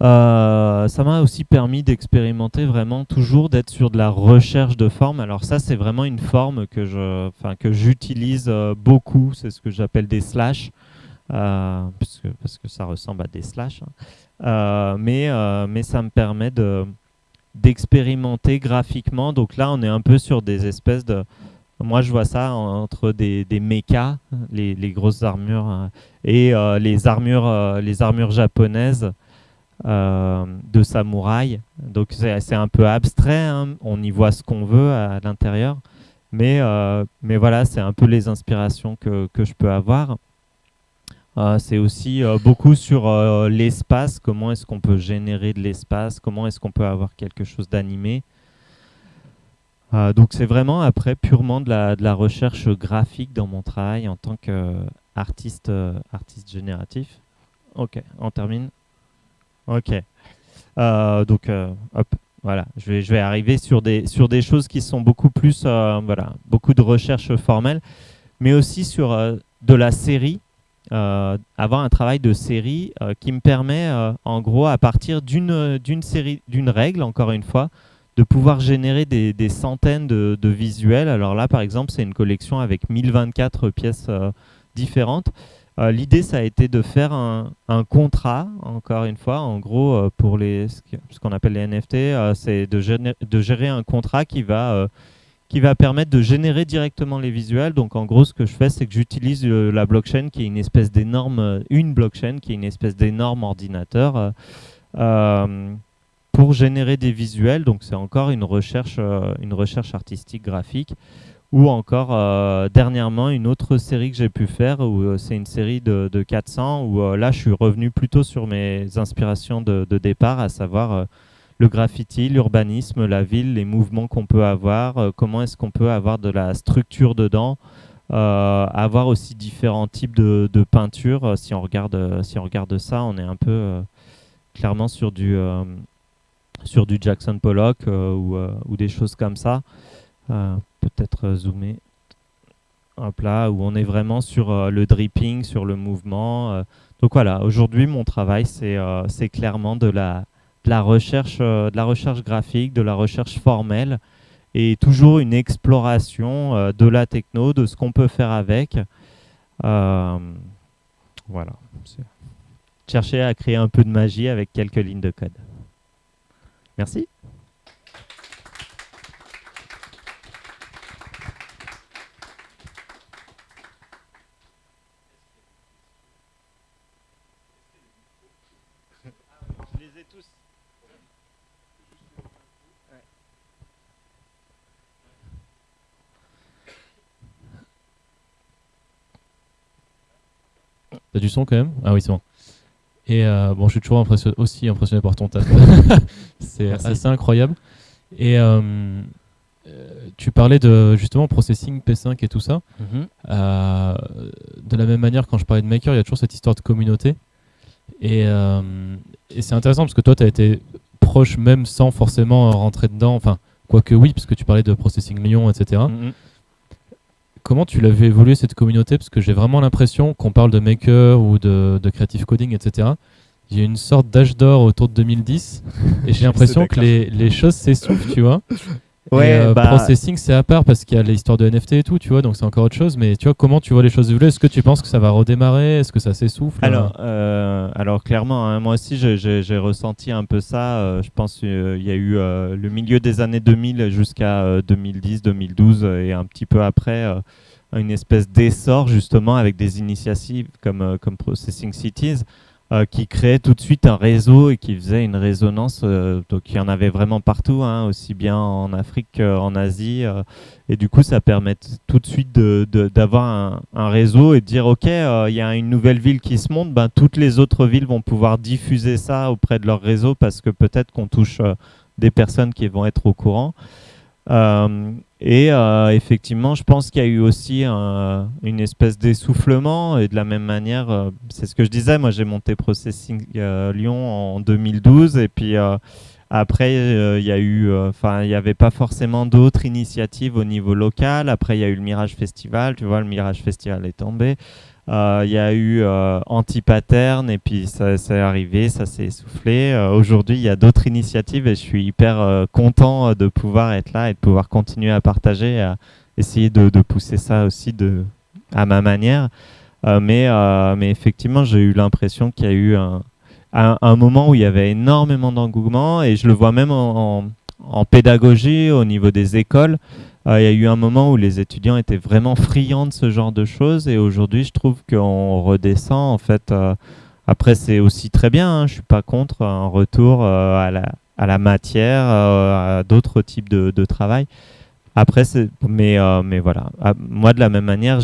Speaker 1: Ça m'a aussi permis d'expérimenter vraiment toujours d'être sur de la recherche de forme. Alors ça, c'est vraiment une forme que j'utilise beaucoup. C'est ce que j'appelle des slash, parce que ça ressemble à des slash. Hein. Mais ça me permet d'expérimenter graphiquement. Donc là, on est un peu sur des espèces de... Moi, je vois ça entre des mechas, les grosses armures, et les armures japonaises. De samouraï. Donc c'est un peu abstrait, hein. On y voit ce qu'on veut à l'intérieur. Mais voilà, c'est un peu les inspirations que je peux avoir. C'est aussi beaucoup sur l'espace, comment est-ce qu'on peut générer de l'espace, comment est-ce qu'on peut avoir quelque chose d'animé. Donc c'est vraiment après purement de la recherche graphique dans mon travail en tant qu'artiste artiste génératif. Ok, on termine. Ok. Hop, voilà, je vais arriver sur des choses qui sont beaucoup plus, voilà, beaucoup de recherche formelle, mais aussi sur de la série, avoir un travail de série qui me permet, en gros, à partir d'une série, d'une règle, encore une fois, de pouvoir générer des centaines de visuels. Alors là, par exemple, c'est une collection avec 1024 pièces différentes. L'idée, ça a été de faire un contrat, encore une fois, en gros, pour ce qu'on appelle les NFT, c'est de gérer un contrat qui va permettre de générer directement les visuels. Donc, en gros, ce que je fais, c'est que j'utilise la blockchain, qui est une espèce d'énorme, une blockchain, qui est une espèce d'énorme ordinateur, pour générer des visuels. Donc, c'est encore une recherche artistique graphique. Ou encore, dernièrement, une autre série que j'ai pu faire, où c'est une série de 400, où là, je suis revenu plutôt sur mes inspirations de départ, à savoir le graffiti, l'urbanisme, la ville, les mouvements qu'on peut avoir, comment est-ce qu'on peut avoir de la structure dedans, avoir aussi différents types de peintures. Si on regarde ça, on est un peu clairement sur du Jackson Pollock ou des choses comme ça. Peut-être zoomer, hop là, où on est vraiment sur le dripping, sur le mouvement. Donc voilà, aujourd'hui mon travail c'est clairement de la recherche graphique, de la recherche formelle, et toujours une exploration de la techno, de ce qu'on peut faire avec. Voilà, chercher à créer un peu de magie avec quelques lignes de code. Merci. Je les ai tous.
Speaker 2: T'as du son quand même? Ah oui, c'est bon. Et bon, je suis toujours aussi impressionné par ton taf. C'est
Speaker 1: Merci.
Speaker 2: assez incroyable. Et tu parlais de justement processing P5 et tout ça. De la même manière, quand je parlais de Maker, il y a toujours cette histoire de communauté. Et c'est intéressant parce que toi, tu as été proche même sans forcément rentrer dedans. Enfin, quoique oui, parce que tu parlais de Processing Lyon, etc. Comment tu l'as vu évoluer cette communauté? Parce que j'ai vraiment l'impression qu'on parle de Maker ou de Creative Coding, etc. Il y a une sorte d'âge d'or autour de 2010 et j'ai l'impression que les choses s'essoufflent, tu vois.
Speaker 1: Ouais,
Speaker 2: et Processing, c'est à part parce qu'il y a l'histoire de NFT et tout, tu vois, donc c'est encore autre chose. Mais tu vois, comment tu vois les choses évoluer? Est-ce que tu penses que ça va redémarrer? Est-ce que ça s'essouffle?
Speaker 1: Alors clairement, hein, moi aussi j'ai ressenti un peu ça. Je pense qu'il y a eu le milieu des années 2000 jusqu'à 2010-2012 et un petit peu après une espèce d'essor justement avec des initiatives comme Processing Cities qui créait tout de suite un réseau et qui faisait une résonance. Donc il y en avait vraiment partout, hein, aussi bien en Afrique qu'en Asie. Et du coup, ça permet tout de suite d'avoir un réseau et de dire, OK, il y a une nouvelle ville qui se monte, ben, toutes les autres villes vont pouvoir diffuser ça auprès de leur réseau parce que peut-être qu'on touche des personnes qui vont être au courant. Effectivement, je pense qu'il y a eu aussi une espèce d'essoufflement et de la même manière, c'est ce que je disais, moi j'ai monté Processing Lyon en 2012 et puis après il y a eu, il n'y avait pas forcément d'autres initiatives au niveau local. Après il y a eu le Mirage Festival, tu vois, le Mirage Festival est tombé. Il y a eu Anti-Pattern et puis ça s'est arrivé, ça s'est essoufflé. Aujourd'hui, il y a d'autres initiatives et je suis hyper content de pouvoir être là et de pouvoir continuer à partager, à essayer de pousser ça aussi à ma manière. Mais effectivement, j'ai eu l'impression qu'il y a eu un moment où il y avait énormément d'engouement et je le vois même en pédagogie au niveau des écoles. Il y a eu un moment où les étudiants étaient vraiment friands de ce genre de choses et aujourd'hui, je trouve qu'on redescend. En fait, après, c'est aussi très bien, hein, je ne suis pas contre un retour à la matière, à d'autres types de travail. Après, mais voilà. Moi, de la même manière,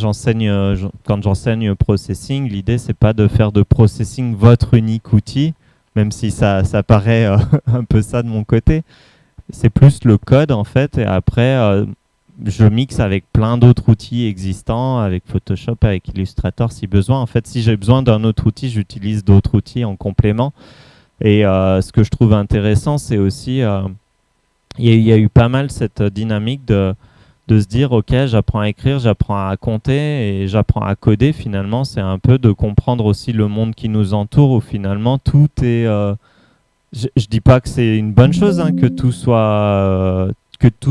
Speaker 1: quand j'enseigne processing, l'idée, c'est pas de faire de processing votre unique outil, même si ça paraît un peu ça de mon côté. C'est plus le code, en fait, et après, je mixe avec plein d'autres outils existants, avec Photoshop, avec Illustrator si besoin. En fait, si j'ai besoin d'un autre outil, j'utilise d'autres outils en complément. Et ce que je trouve intéressant, c'est aussi, il y a eu pas mal cette dynamique de se dire, OK, j'apprends à écrire, j'apprends à compter et j'apprends à coder. Finalement, c'est un peu de comprendre aussi le monde qui nous entoure, où finalement, tout est... je dis pas que c'est une bonne chose, hein, que tout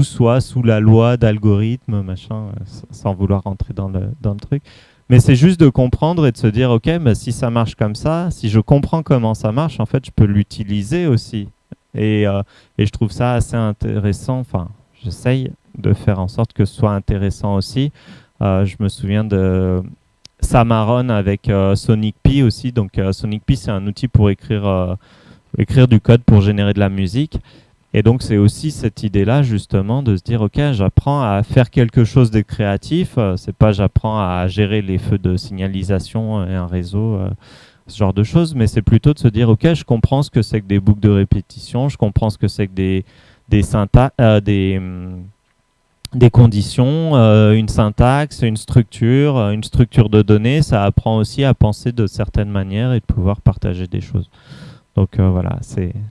Speaker 1: soit sous la loi d'algorithme, machin, sans vouloir rentrer dans le truc. Mais c'est juste de comprendre et de se dire, OK, bah, si ça marche comme ça, si je comprends comment ça marche, en fait, je peux l'utiliser aussi. Et je trouve ça assez intéressant. Enfin, j'essaye de faire en sorte que ce soit intéressant aussi. Je me souviens de Samaron avec Sonic Pi aussi. Donc, Sonic Pi, c'est un outil pour écrire du code pour générer de la musique. Et donc, c'est aussi cette idée-là, justement, de se dire, OK, j'apprends à faire quelque chose de créatif. C'est pas j'apprends à gérer les feux de signalisation et un réseau, ce genre de choses, mais c'est plutôt de se dire, OK, je comprends ce que c'est que des boucles de répétition, je comprends ce que c'est que des conditions, une syntaxe, une structure de données. Ça apprend aussi à penser de certaines manières et de pouvoir partager des choses. Donc voilà,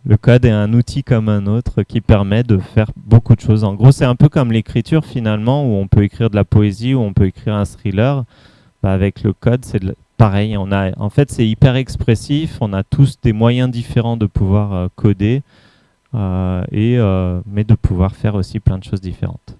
Speaker 1: le code est un outil comme un autre qui permet de faire beaucoup de choses. En gros, c'est un peu comme l'écriture finalement, où on peut écrire de la poésie, où on peut écrire un thriller. Bah, avec le code, c'est pareil. En fait, c'est hyper expressif. On a tous des moyens différents de pouvoir coder, mais de pouvoir faire aussi plein de choses différentes.